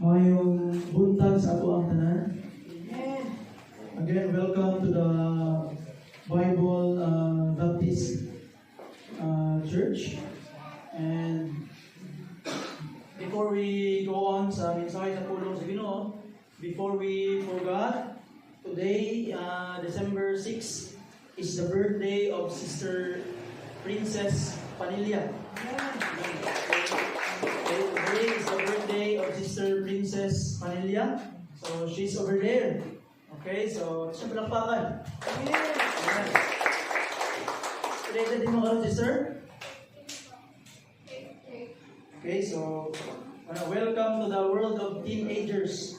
Mayong buntag sa ato ang tanan. Again, welcome to the Bible Baptist Church. And before we go on sa mensahe sa pulong sa Ginoo, before we forgot, today, December 6, is the birthday of Sister Princess Panilla. Today is the birthday of Sister Princess Panilla. So she's over there. Okay, so siya palakpakan. Ayan. Related din mo karon, sister? Okay, so welcome to the world of teenagers.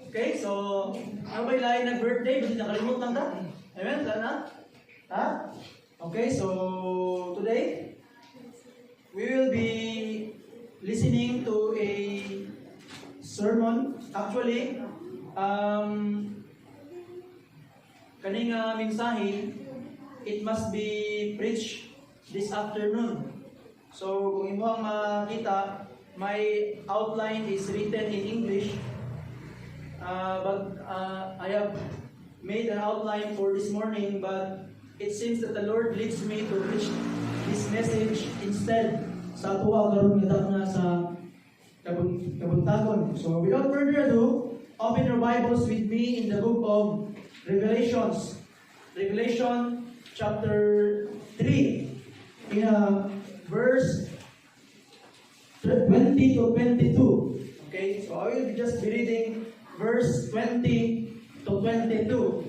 Okay, so ano ba yung lain nag-birthday? Basta nakalimutan ta? Amen? Sana? Ha? Okay, so today we will be listening to a sermon. Actually, kaning mensahe, it must be preached this afternoon. So, kung imo ang makita, my outline is written in English, but I have made an outline for this morning, but it seems that the Lord leads me to preach this message instead sa tuwa karon nga sa kabuntagon. So, without further ado, open your Bibles with me in the book of Revelations. Revelation chapter 3. In verse 20 to 22. Okay, so I will just be reading verse 20 to 22.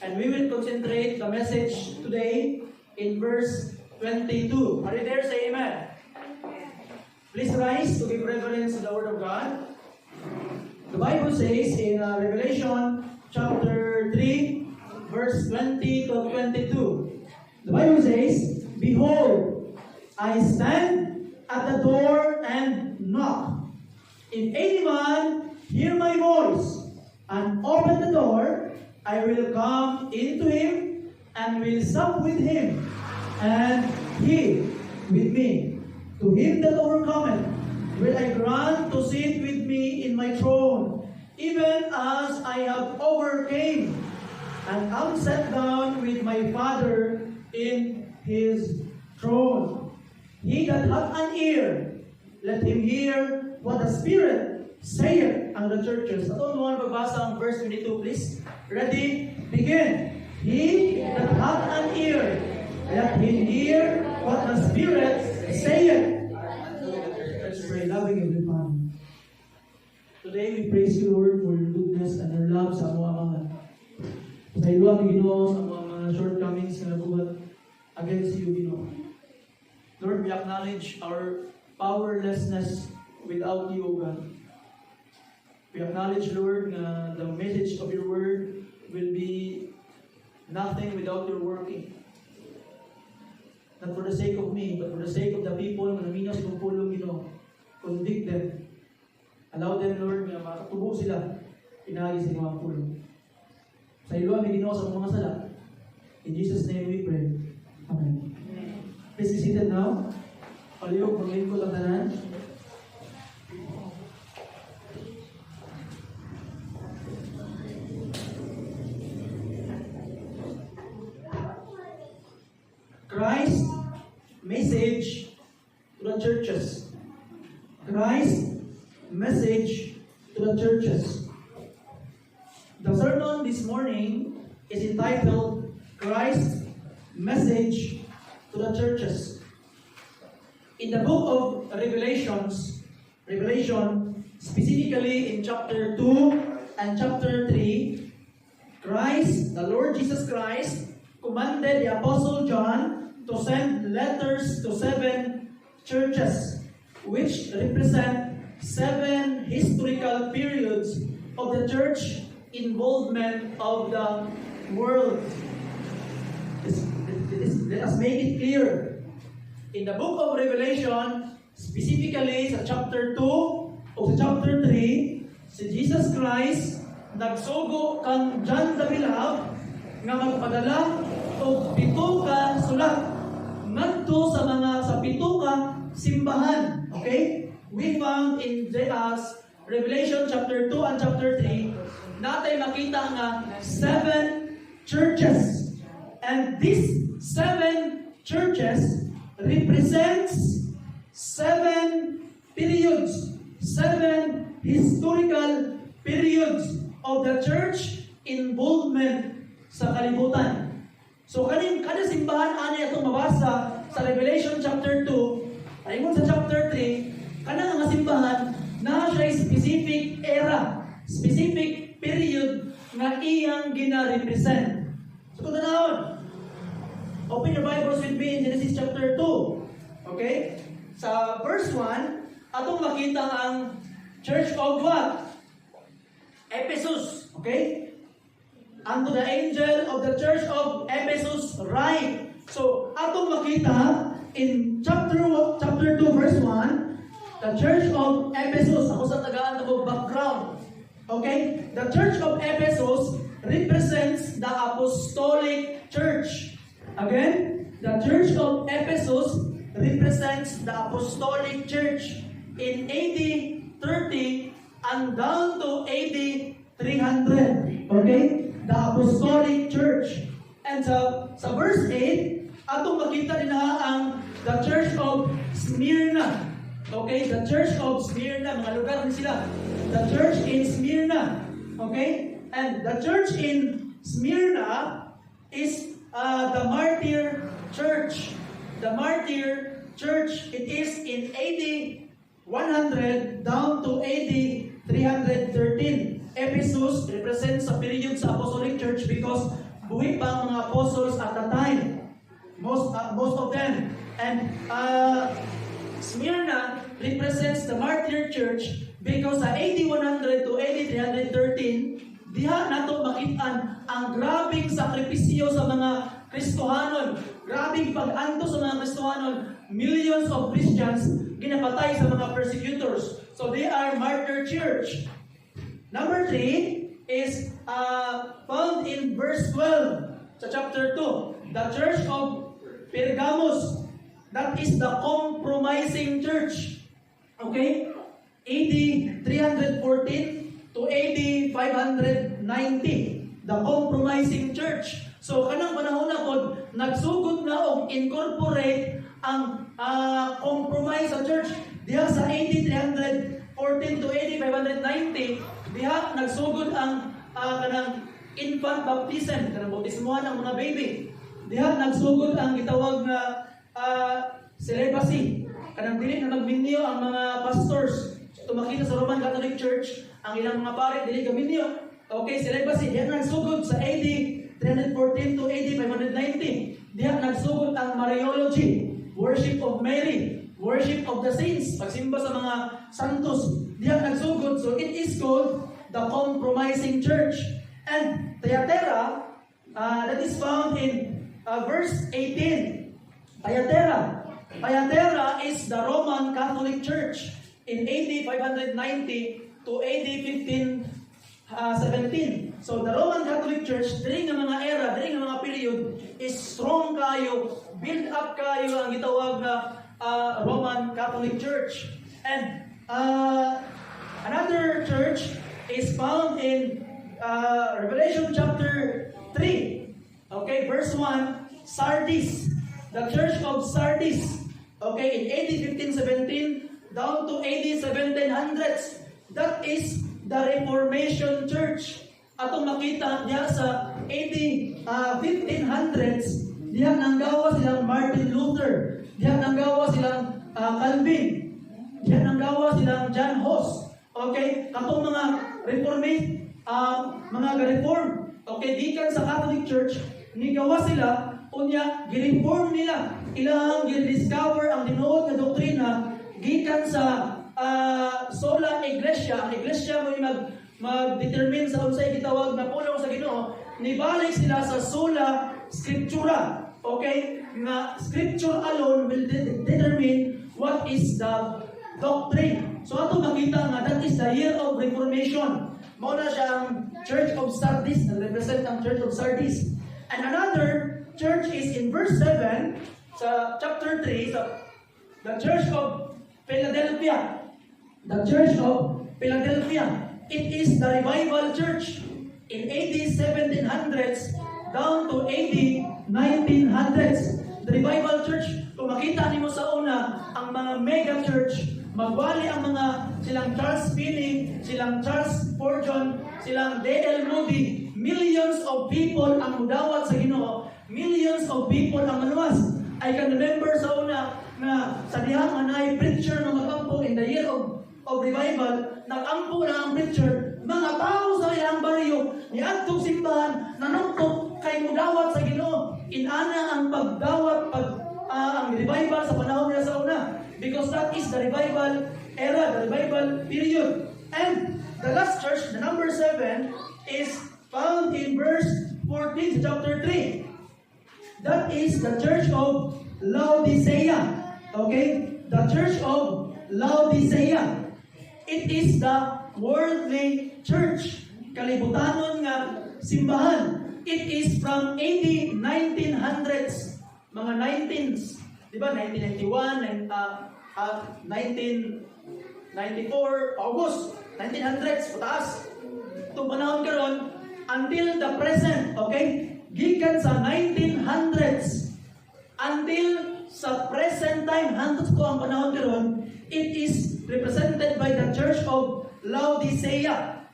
And we will concentrate the message today in verse 22. Are you there? Say amen. Please rise to give reverence to the Word of God. The Bible says in Revelation chapter 3, verse 20 to 22. The Bible says, "Behold, I stand at the door and knock. If any man hear my voice and open the door, I will come into him and will sup with him, and he with me. To him that overcometh will I grant to sit with me in my throne, even as I have overcame, and am set down with my Father in his throne. He that hath an ear, let him hear what the Spirit saith unto the churches." Ato mo babasa ang verse 22, please. Ready? Begin. He that hath an ear, let him hear what the Spirit saith. Let's pray. Loving every family. Today we praise you, Lord, for your goodness and your love sa mga sa ilo ang Ginoo sa mga shortcomings na nabuhat against you, Ginoo. Lord, we acknowledge our powerlessness without you, O God. We acknowledge, Lord, na the message of your word will be nothing without your working. Not for the sake of me, but for the sake of the people na naminos ng pulong, Ginoo. Convict them. Allow them, Lord, na makatubo sila pinagi sa mga pulong. Sa ilo ang Ginoo sa mga sala. In Jesus' name we pray. Amen. Please be seated now. Palihog, maglingkod ang tanan. Christ message to the churches. Christ message to the churches. The sermon this morning is entitled Christ message to the churches. In the book of Revelation, specifically in chapter 2 and chapter 3, Christ, the Lord Jesus Christ, commanded the Apostle John to send letters to 7 churches, which represent 7 historical periods of the church involvement of the world. This let us make it clear. In the book of Revelation, specifically sa chapter 2 o sa chapter 3, si Jesus Christ nagsugo kang John the Beloved nga magpadala og 7 ka sulat ngadto sa 7 ka simbahan. Okay? We found in Revelation chapter 2 and chapter 3 natay makita nga 7 churches. And these 7 churches represents 7 periods, 7 historical periods of the church involvement sa kalibutan. So kada simbahan ani atong mabasa sa Revelation chapter 2, ayun sa chapter 3, kana nga simbahan na siya specific era, specific period nga iyang gina-represent. So kung tanawon, open your Bibles with me in Genesis chapter 2. Okay? Sa verse 1, atong makita ang Church of what? Ephesus. Okay? Unto the angel of the Church of Ephesus write. So, atong makita in chapter 2 verse 1, the Church of Ephesus. Ako sa tagaan ng background. Okay? The Church of Ephesus represents the apostolic church. Again, the Church of Ephesus represents the apostolic church in AD 30 and down to AD 300. Okay? The apostolic church. And sa verse 8, atong makita din ang the Church of Smyrna. Okay? The Church of Smyrna, mga lugar din sila. The church in Smyrna. Okay? And the church in Smyrna is the martyr church. The martyr church, it is in AD 100 down to AD 313. Ephesus represents a period sa apostolic church because buhay pa ang mga apostles at the time. Most of them. And Smyrna represents the martyr church because sa AD 100 to AD 313, diha nato makitaan ang grabing sakripisyo sa mga Kristohanon, grabing pag-anto sa mga Kristohanon, millions of Christians ginapatay sa mga persecutors. So they are martyr church. Number 3 is found in verse 12 sa chapter 2. The church of Pergamos, that is the compromising church. Okay? AD 314 to AD 590. The compromising church. So kanang panahon na pod nagsugod na og incorporate ang compromise sa church diha sa AD 314 to AD 590. Diha nagsugod ang kanang infant baptism, kanang bautismohan ang mga baby. Diha nagsugod ang gitawag na celibacy. Kanang dili na magminyo ang mga pastors. So makita sa Roman Catholic Church, ang ilang mga pare dili gaminyo. Okay, celibacy. Diha nagsugod sa AD 314 to AD 590. Diha nagsugod ang Mariology, worship of Mary, worship of the saints, pagsimba sa mga santos. Diha nagsugod. So it is called the compromising church. And Thyatira, that is found in verse 18. Thyatira is the Roman Catholic Church in AD 590 to AD 1517. So the Roman Catholic Church, diri nga mga era, diri nga mga period, is strong kayo, build up kayo ang gitawag na Roman Catholic Church. And another church is found in Revelation chapter 3. Okay, verse 1, Sardis. The church of Sardis. Okay, in AD 1517 down to AD 1700s. That is the Reformation Church. Atong makita diya sa AD 1500s, diya nanggawa silang Martin Luther, diya nanggawa silang Calvin, diya nanggawa silang John Hus. Okay, katong mga mga reform. Okay, gikan sa Catholic Church, nigawa sila unya gi-reform nila. Ilang gi-discover ang tinuod nga doktrina gikan sa sola iglesia. Ang iglesia mo mag-determine sa unsay gitawag na pulong sa Ginoo, nibalik sila sa sola scriptura. okay, nga scripture alone will determine what is the doctrine. So ato makita nga that is the year of Reformation. Mao na siya ang Church of Sardis, na-represent ang Church of Sardis. And another church is in verse 7 sa chapter 3, sa the Church of Philadelphia. The Church of Philadelphia. It is the revival church in AD 1700s down to AD 1900s. The revival church, kung makita niyo sa una, ang mga mega church, magwali ang mga silang Charles Finney, silang Charles Spurgeon, silang D.L. Moody, millions of people ang mudawat sa Ginoo, millions of people ang maluwas. I can remember sa una na sa dihang anay preacher na magampo in the year of revival, nag-ampo na ang preacher, mga tao sa ilang baryo, niadtog simbahan, nanuktok kay mudawat sa Ginoo. Inana ang pagdawat, ang revival sa panahon nila sa una. Because that is the revival era, the revival period. And the last church, the number 7, is found in verse 14, chapter 3. That is the church of Laodicea. Okay? The church of Laodicea. It is the worldly church. Kalibutanon nga simbahan. It is from AD 1900s. Mga 19s. Diba? 1991, 1994, August. 1900s, pataas. Itong panahon karon until the present. Okay? Gikan sa 1900s until sa present time, hangtod ko ang panahon karon, it is represented by the Church of Laodicea.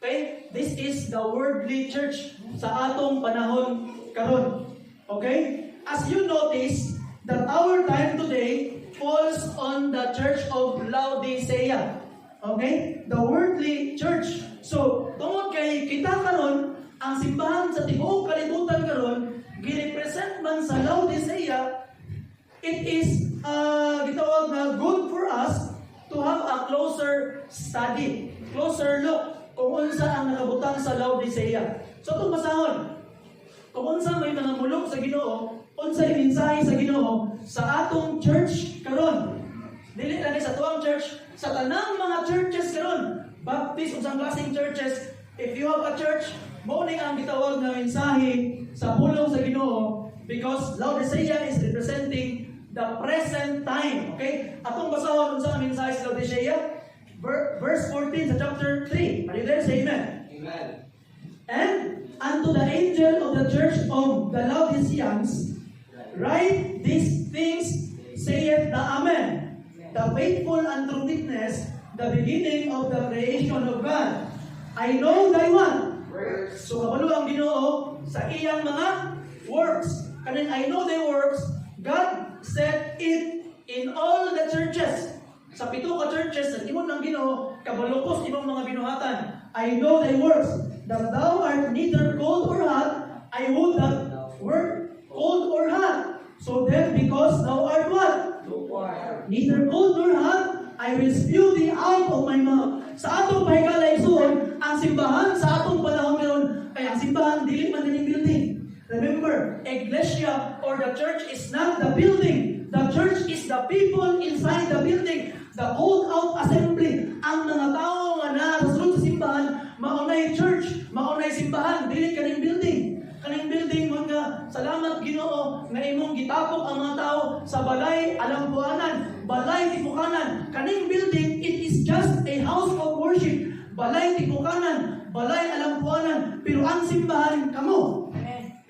Okay? This is the worldly church sa atong panahon karon. Okay? As you notice that our time today falls on the Church of Laodicea. Okay? The worldly church. So, tungod kay kita karon, ang simbahan sa tibuok kalibutan karon, girepresent man sa Laodicea, it is gitawag na good for us to have a closer study, closer look kung unsa ang nakabutang sa Laodicea. So itong basahon, kung unsa may mga mulong sa Ginoo, unsa yung mensahe sa Ginoo sa atong church karon. Dili lang sa tuwang church, sa tanang mga churches karon, Baptist unsang klaseng churches, if you have a church, mao ni ang gitawag na mensahe sa pulong sa Ginoo, because Laodicea is representing the present time. Okay? Atong basahon unsa ang mensahe sa Laodicea? Verse 14 sa chapter 3. Are you there? Say amen. Amen. And unto the angel of the church of the Laodiceans, write these things, saith the Amen, the faithful and true witness, the beginning of the creation of God. I know thy what? Works. So kabalo ang Ginoo sa iyang mga works. Kanin I know thy works, God said it in all the churches. Sa pito ka churches, sa imong ng Ginoo, kabalukos imong mga binuhatan. I know thy works, that thou art neither cold or hot. I would that were cold or hot. So then, because thou art what? Lukewarm. Neither cold nor hot, I will spew thee out of my mouth. Sa atong pahigalay suon, ang simbahan sa atong panahon ngayon, ay ang simbahan dili man din building. Remember, Iglesia or the church is not the building. The church is the people inside the building. The called out assembly. Ang mga tao nga nasa sulod sa simbahan, maunay church, maunay simbahan, dili kaning building. Kaning building mga salamat Ginoo nga imong gitapok ang mga tao sa balay alampuanan, balay tipukanan. Kaning building, it is just a house of worship. Balay tipukanan, balay alampuanan, pero ang simbahan kamo.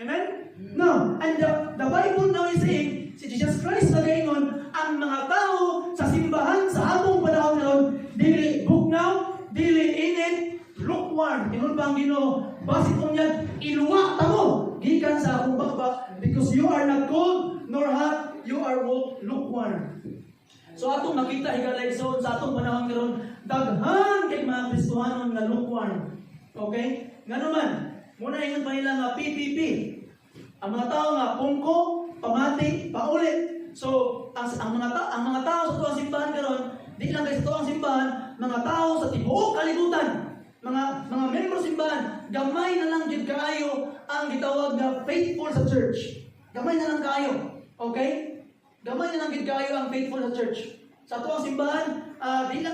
Amen? No, and the Bible now is saying, si Jesus Christ nagaingon, ang mga tao sa simbahan sa atong panahon ngayon, dili bugnaw, dili init, lukewarm. Ingon pa ang Ginoo, basi kong yan, iluwa tamo, gikan sa akong bakbak, because you are not cold nor hot, you are lukewarm. So atong makita higalay sa atong panahon ngayon, daghan kay mga Kristohanon nga lukewarm. Okay? Ngano man, muna ingon pa nila nga PPP. Ang mga tao nga pungko, pamati, paulit. So, ang mga tao sa tuwang simbahan karon, di lang kay sa tuwang simbahan, mga tao sa tibuok kalibutan, mga membro simbahan, gamay na lang gid kaayo ang gitawag na faithful sa church. Gamay na lang kayo. Okay? Gamay na lang gid kayo ang faithful sa church. Sa ato ang simbahan,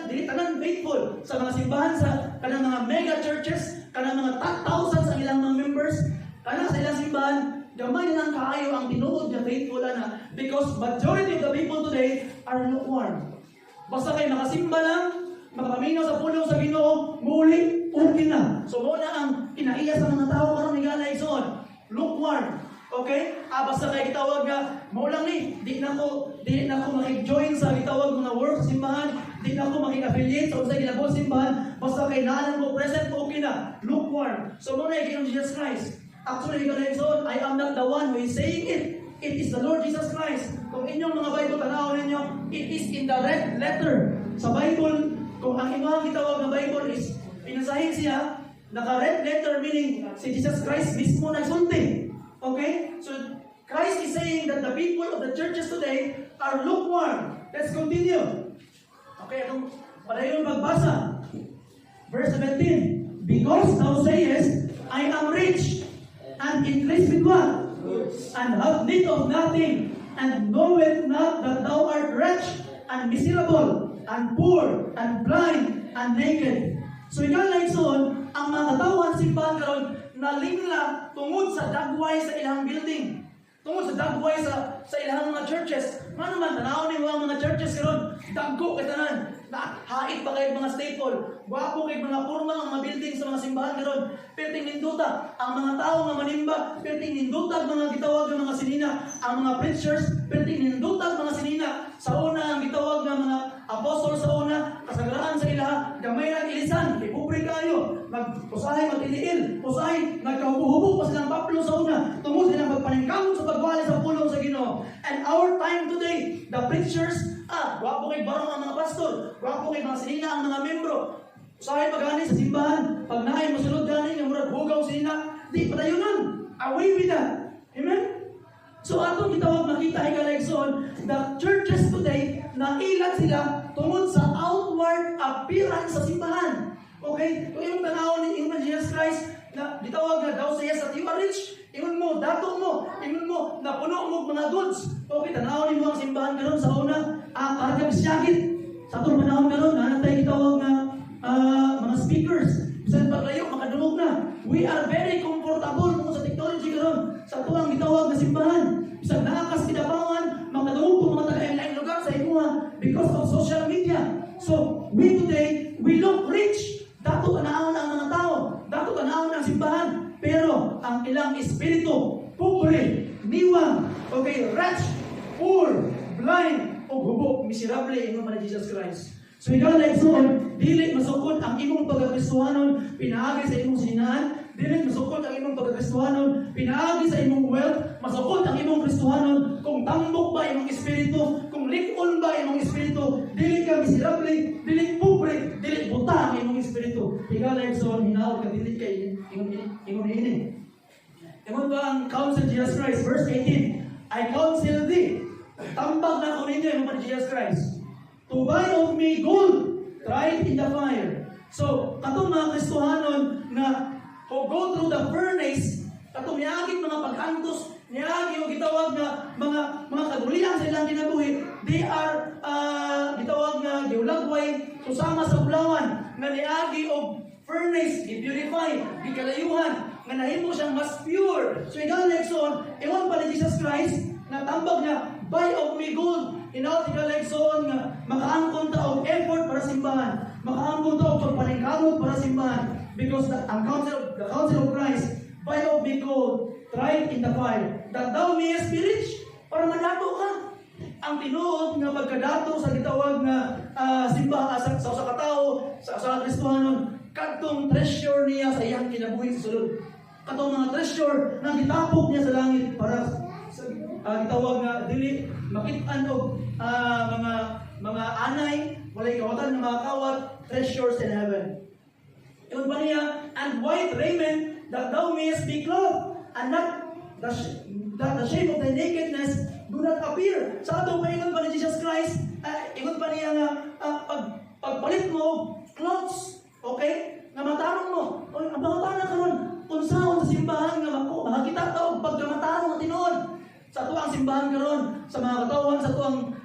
dili tanan faithful sa mga simbahan sa kanang mga mega churches, kanang mga thousands ang ilang mga members, kanang sa ilang simbahan, gamay na lang kaayo ang tinuod nga faithful na because majority of the people today are lukewarm. Basta kayo nakasimba lang, makapaminaw sa pulong sa Ginoo, muli, okay na. So muna ang kinaiya sa mga tao karon ni Galay Son, lukewarm. Okay? Basta kayo gitawag nga, mo lang ni, di na ko makig-join sa gitawag mga work sa simbahan, di na ko makig-affiliate sa usay ginagawang simbahan, basta kay naanan ko present, okay na, lukewarm. So muna yung Jesus Christ. Actually, Galay Son, I am not the one who is saying it. It is the Lord Jesus Christ. Kung inyong mga Bible, tanawin ninyo, it is in the red letter. Sa Bible, kung ang inyong gitawag na Bible is, pinasahin siya, naka-red letter, meaning si Jesus Christ mismo nagsulti. Okay? So, Christ is saying that the people of the churches today are lukewarm. Let's continue. Okay, itong padayon magbasa. Verse 17. Because thou sayest, I am rich, and increase with what? And have need of nothing, and knoweth not that thou art wretched, and miserable, and poor, and blind, and naked. So ikaw na ison, ang mga katawan simbahan karon nalingla tungod sa dagway sa ilang building. Tungod sa dagway sa ilang mga churches. Ano naman, tanaw ni mga churches karon, dagko kay tanan. Hait pa kay mga staple. Wapo kay mga purma ang mga building sa mga simbahan karon. Perting ninduta ang mga tao nga manimba, perting ninduta ang mga gitawag ng mga sinina, ang mga preachers, perting ninduta ang mga sinina. Sa una ang gitawag ng mga apostol sa una, kasagraan sa ilaha, gamay lang ilisan, ipobre kayo, usahay magtiliil, usahay nagkahubo-hubo pa silang paplo sa una, tungod silang magpaningkamot sa pagwali sa pulong sa Ginoo. And our time today, the preachers, wapo kay barong ang mga pastor, wapo kay mga sinina ang mga membro. Usahay pagani sa simbahan, pag naay masulod gani nga murag hugaw sinina, di patayunan. Away with that. Amen? So atong gitawag makita ay Galay-son, the churches today nailag sila tungod sa outward appearance sa simbahan. Okay? Kung yung tanawon ni Ingon Jesus Christ na gitawag na daw sa yes at you are rich, ingon mo, dato mo, ingon mo, napuno mo mga goods. Okay, tanawon ni mo ang simbahan karon sa una, karagag syagit. Sa atong panahon karon, nanatay gitawag na mga speakers. Bisan paglayo, makadungog na. We are very comfortable kung sa technology karon. Sa tuwang gitawag na simbahan. Bisan nakakas kinabangan, makadungog kung mga taga-lain lugar sa imuha because of social media. So, we today, we look rich. Dato tanawon ang mga tao. Dato tanawon ang simbahan. Pero, ang ilang espiritu, pobre, niwang, okay, rich, poor, blind, o hubog, miserable, ingon man ni Jesus Christ. So ikaw na igsoon, dili masukod ang imong pagkakristohanon, pinaagi sa imong sininahan, dili masukod ang imong pagkakristohanon, pinaagi sa imong wealth, masukod ang imong kristohanon, kung tambok ba imong espiritu, kung likon ba imong espiritu, dili ka miserable, dili pobre, dili buta ang imong espiritu. Ikaw na igsoon, hinaot ka, dili ka ingon ini. Ingon ba ang counsel Jesus Christ, verse 18, I counsel thee, tambag na ko ninyo imong Jesus Christ, to buy of me gold, tried in the fire. So, katong mga Kristohanon na who go through the furnace, katong niagit mga pag-antos, niagi o gitawag na mga kagulian sa ilang kinabuhi, they are gitawag na giulagway, susama sa bulawan, nga niagi o furnace, i-purify, gikalayuhan, nga nahimo siyang mas pure. So, ikaw Lexon, iwan pa ni Jesus Christ, na tambag niya, buy of me gold. Inaot ikaw Lexon, nga makaangkon ta og effort para simbahan, makaangkon ta og pagpaningkamot para simbahan, because the counsel of Christ, buy of me gold, tried in the fire, that thou mayest be rich, para madato ka. Ang tinuod nga pagkadato sa gitawag nga simbahan sa katao, sa Kristohanon, kadtong treasure niya sa iyang kinabuhi sa sulod. Katong mga treasure na gitapok niya sa langit para sa gitawag nga dili makit-an og mga anay, walay kawatan ng mga kawat, treasures in heaven. Iyon pa niya, and white raiment that thou mayest be clothed, and not that the shame of thy nakedness do not appear. Sa atong paingon pa ni Jesus Christ, iyon pa niya nga pagpalit mo clothes, okay? Nga matarong mo. Ang mga tanan karon, kung saan sa simbahan nga makakita ta og pagkamatarong at tinuod. sa mga katawan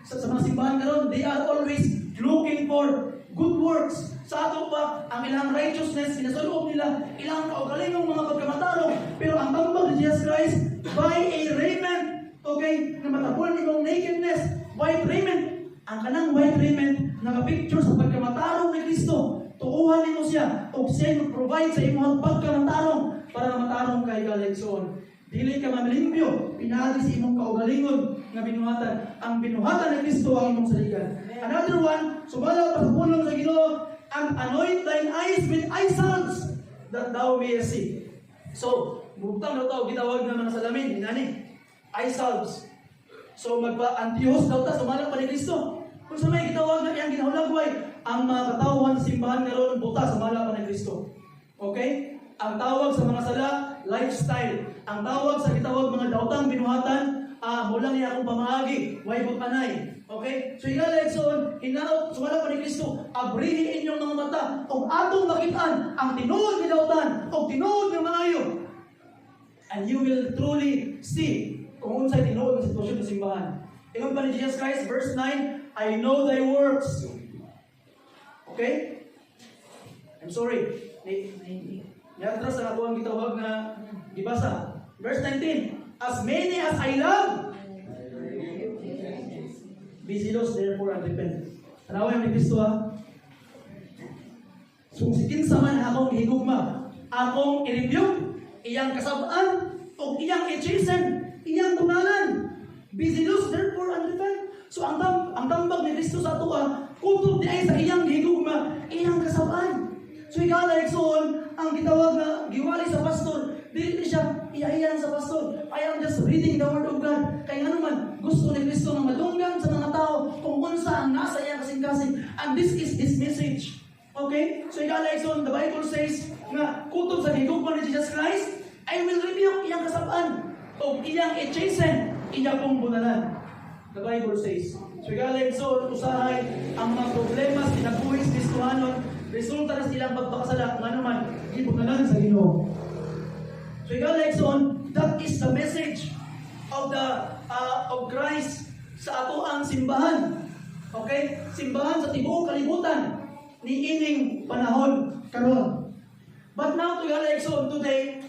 sa mga simbahan karon, they are always looking for good works. Sa ato pa, ang ilang righteousness, sinasuloob nila, ilang kaugalingong mga pagkamatarong. Pero ang tambag ni Jesus Christ, by a raiment, okay, na matabunan imong nakedness, white raiment. Ang kanang white raiment, naka-picture sa pagkamatarong ni Kristo. Tuuhan nimo siya, o siya mag-provide sa imong pagkamatarong para matarong kay Galekson. Dili ka mamlimpyo, pinagi sa imong kaugalingon nga binuhatan. Ang binuhatan ni Kristo ang imong saligan. Another one, sumala pa sa pulong sa Ginoo, and anoint thine eyes with eye salves, that thou mayest see. So, bugtang daw tao, gitawag na mga salamin, inani, eye salves. So, magpa-antihos daw ta, sumala pa ni Kristo. Kung sa may gitawag na iyang ginahulagway, ang mga katawan, simbahan karon buta, sumala pa ni Kristo. Okay? Ang tawag sa mga sala, lifestyle. Ang tawag sa gitawag mga daotang binuhatan, mula niya akong pamahagi, way butanay. Okay? So Galekson, hinaot, sumala pa ni Kristo, abrihin inyong mga mata, o atong makitaan, ang tinuod ni dautan, o tinuod ng maayo. And you will truly see kung unsay tinuod ng sitwasyon ng simbahan. Ingon pa ni Jesus Christ, verse 9, I know thy works. Okay? I'm sorry. Yatras ang ako ang gitawag na gibasa. Verse 19, as many as I love, be zealous therefore and repent. Tanawa yung ni Kristo ha. So si kinsa man akong higugma, akong i-rebuke, iyang kasabaan, o iyang i-chasten, iyang tunalan. Be zealous therefore and repent. So ang tambag ni Kristo sa ato kutob di ay sa iyang higugma, iyang kasabaan. So Galekson, ang gitawag na giwali sa pastor, dili siya iya sa pastor. I am just reading the word of God. Kaya nga naman, gusto ni Kristo na madunggan sa mga tao kung unsa ang nasa iyang kasing-kasing. And this is his message. Okay? So Galekson, the Bible says nga kutob sa higugma ni Jesus Christ, I will rebuke iyang kasabaan o iyang i-chasten, iyang pong bunalan. The Bible says. So Galekson, usahay ang mga problema sa tinabuhis Kristohanon, resulta na silang pagpakasala kung ano man, ibunalan sa Ginoo. So Galekson, that is the message of Christ sa ato ang simbahan. Okay? Simbahan sa tibuok kalibutan ni ining panahon karon. But now to Galekson, today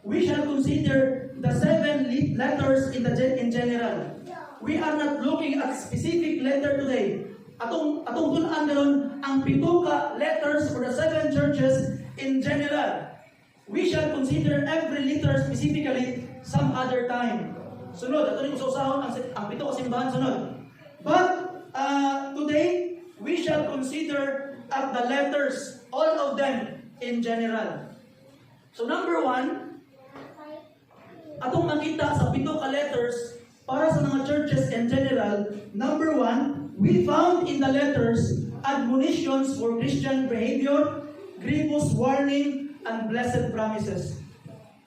we shall consider the 7 letters in general. We are not looking at specific letter today. Atong tunan karon ang 7 letters for the 7 churches in general. We shall consider every letter specifically some other time. Sunod, ato rin usahon ang 7 kasimbahan sunod. But today we shall consider at the letters, all of them in general. So number 1, atong makita sa 7 letters para sa mga churches in general. Number 1, we found in the letters admonitions for Christian behavior, grievous warning, and blessed promises.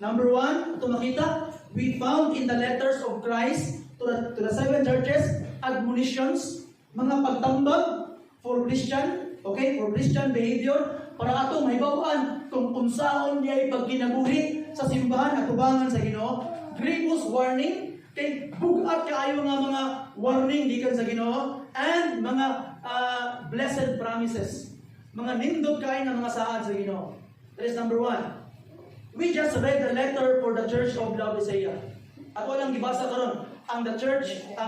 Number 1, ito makita, we found in the letters of Christ to the 7 churches admonitions, mga pagtambag for Christian, okay, for Christian behavior, para atong mahibawaan kung unsaon niya pagkinabuhi sa simbahan at tubangan sa Ginoo. Grievous warning, kay bugat kaayo nga mga warning gikan sa Ginoo, and mga blessed promises, mga nindot kaayo nga mga saad sa Ginoo. That is number 1. We just read the letter for the church of Laodicea. Ako lang gibasa karon ang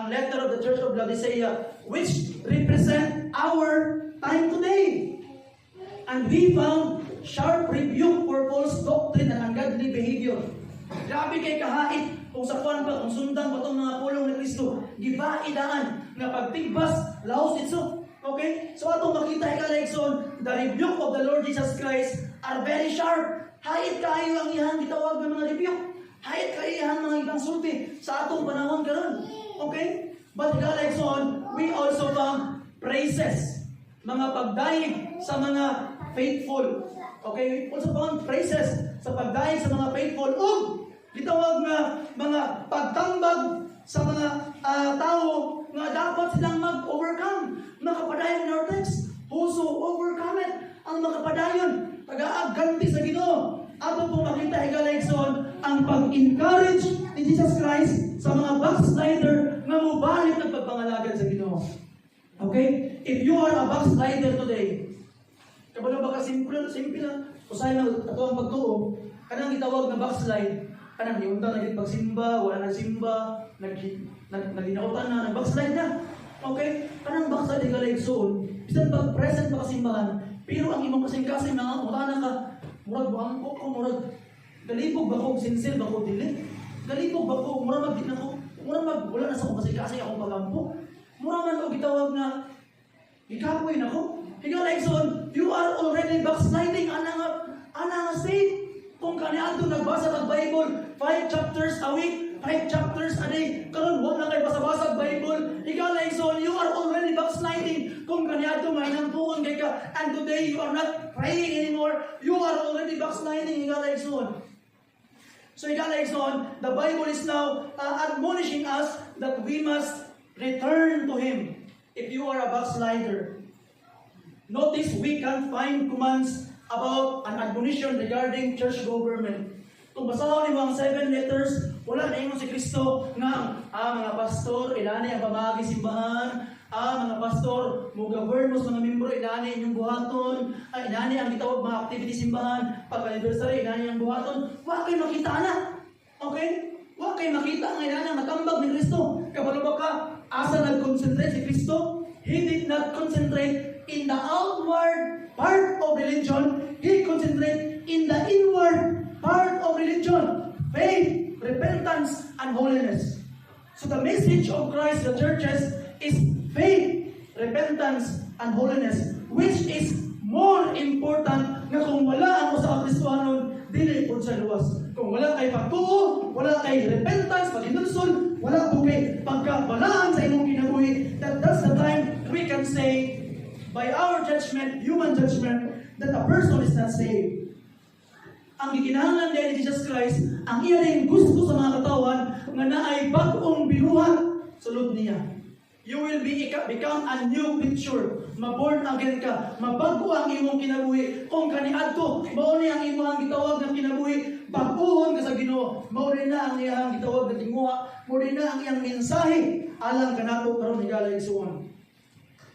letter of the church of Laodicea, which represent our time today. And we found sharp rebuke for false doctrine and ungodly behavior. Grabe kay kahait kung sa kuan pa, kung sundan pa itong mga pulong ni Kristo, gibaidaan nga pagtigbas, laos itso. Okay? So atong makita Galekson, the rebuke of the Lord Jesus Christ are very sharp. Hait kaayo ang iyang gitawag ng mga rebuke. Hait kaayo ang mga ibang sulti sa atong panahon karon. Okay? But Galekson, we also found praises. Mga pagdaig sa mga faithful. Okay? We also found praises sa pagdaig sa mga faithful. Gitawag nga mga pagtambag sa mga tao nga dapat silang mag-overcome. Makapadayon in our text. Whoso overcome it, ang makapadayon, taga-agganti sa Ginoo. Ato pong makita Galekson ang pag-encourage ni Jesus Christ sa mga backslider nga nga mubalik ng pagpangalagan sa Ginoo. Okay? If you are a backslider today, kabalo ba ka simple lang, usay na ato ang pagtuo, kanang gitawag na backslide, kanang niunta na pagsimba, wala na simba, naginautan na, nag-backslide na. Okay? Kanang backslide ka like soon, bisan pag present pa kasimbahan, pero ang imong kasing-kasing na mutana ka, murag buangko ko, murag galibog ba ko, sincere ba ko, dili? Galibog ba ko, murag magdin ako, wala na sa kong kasing-kasing akong pagampo. Murag man o gitawag na, ikapoy na ko. Higa like soon, you are already backsliding, ana nga state. Kung kaniadto nagbasa ng Bible, 5 chapters a week, 5 chapters a day, karon wala kay basa-basa Bible, ikaw like so, you are already backsliding. Kung kaniadto may nangtuon kay ka, and today you are not praying anymore, you are already backsliding, ikaw like so. So ikaw like so, the Bible is now admonishing us that we must return to Him. If you are a backslider, notice we can't find commands about an admonition regarding church government. Kung basahon ni mga 7 letters, wala na ingon si Kristo nga mga pastor, ilani ang pamagi simbahan, mga pastor, mo govern mo sa mga membro, ilani inyong buhaton, ilani ang gitawag mga activity simbahan, pag-anniversary, ilani ang buhaton. Wa kayo makita na. Okay? Wa kayo makita ang ilani ang natambag ni Kristo. Kabalo ba ka, asa nag-concentrate si Kristo? He did not concentrate in the outward part of religion. He concentrated in the inward part of religion. Faith, repentance, and holiness. So the message of Christ, the churches, is faith, repentance, and holiness. Which is more important na kung wala ako sa Kristohanon, dili po sa luwas. Kung wala kay pagtuo, wala kay repentance, pag-inulsol, wala po kay pagkabalaan sa imong kinabuhi, that's the time we can say, by our judgment, human judgment, that a person is not saved. Ang gikinahanglan din ni Jesus Christ, ang iya rin gusto sa mga katawan, nga naay bagong binuhat sa loob niya. You will become a new creature. Maborn again ka. Mabago ang imong kinabuhi. Kung kaniadto, mao ni ang imong gitawag ng kinabuhi, baguhon ka sa Ginoo. Mao rin na ang iyang gitawag ng tinguha. Mao rin na ang iyang mensahe alang kanato karon higalay suon.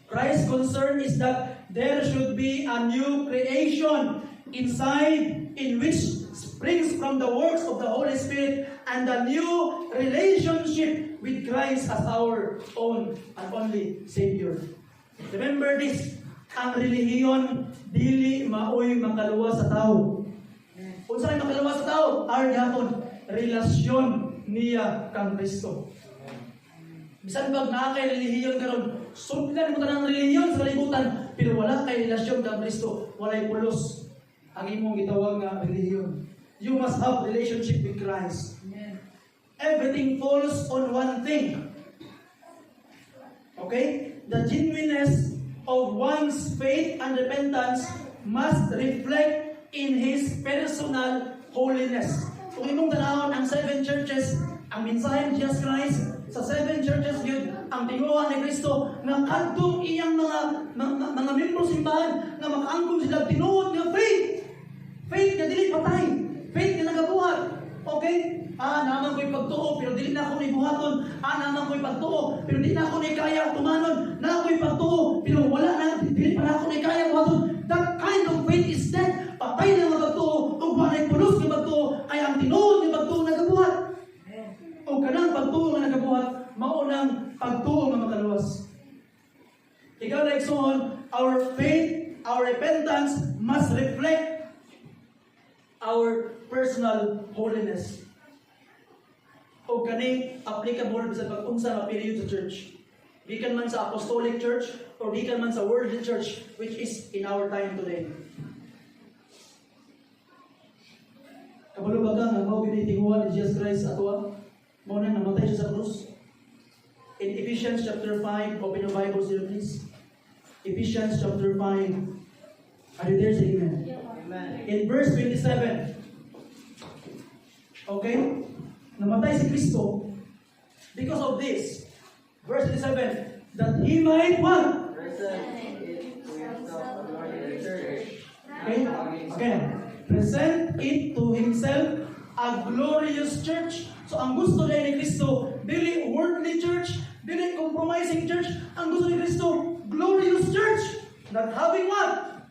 Christ's concern is that there should be a new creation inside, in which springs from the works of the Holy Spirit and a new relationship with Christ as our own and only Savior. Remember this, ang relihiyon dili maoy makaluwas sa tao. Kung saan makaluwas sa tao, our gapon, relasyon niya kang Kristo. Bisan pag nakakay relihiyon karon, sundan mo tanang relihiyon sa kalibutan, pero wala kay relasyon kang Kristo, walay pulos ang imong gitawag nga relihiyon. You must have relationship with Christ. Amen. Everything falls on one thing. Okay? The genuineness of one's faith and repentance must reflect in his personal holiness. Kung imong tanawon ang 7 churches, ang mensahe ni Jesus Christ sa 7 churches yun, ang tinguha ni Kristo na kadtong iyang mga membro simbahan na makaangkong sila tinuod nga faith. Faith na dili patay. Faith na nagabuhat. Okay? Naman ko'y pagtuo, pero dili na ako ni buhaton. Naman ko'y pagtuo, pero dili na ako ni kaya tumanon. Na ako'y pagtuo, pero wala na, dili pa na ako ni kaya buhaton. That kind of faith is dead. Patay na magpagtuo, o walay pulos ng pagtuo, ay ang tinuod ng pagtuo nagabuhat. O kanang pagtuo nga nagabuhat, maunang pagtuo nga makaluwas. Ikaw like so on, our faith, our repentance must reflect our personal holiness. O kani applicable sa pag-unsa nga period sa church. Gikan man sa apostolic church or gikan man sa worldly church which is in our time today. Kabalo ba ka nga mao ginitinguhan ni Jesus Christ ato? Mao na namatay siya sa krus. In Ephesians chapter 5, open your Bibles here please. Ephesians chapter 5. Are you there? Say amen. Amen. In verse 27. Okay? Namatay si Kristo because of this. Verse 27. That He might what? Okay? Again. Present it to Himself a glorious church. So ang gusto din ni Kristo, dili worldly church, Dili compromising church. Ang gusto ni Kristo, glorious church. Not having what?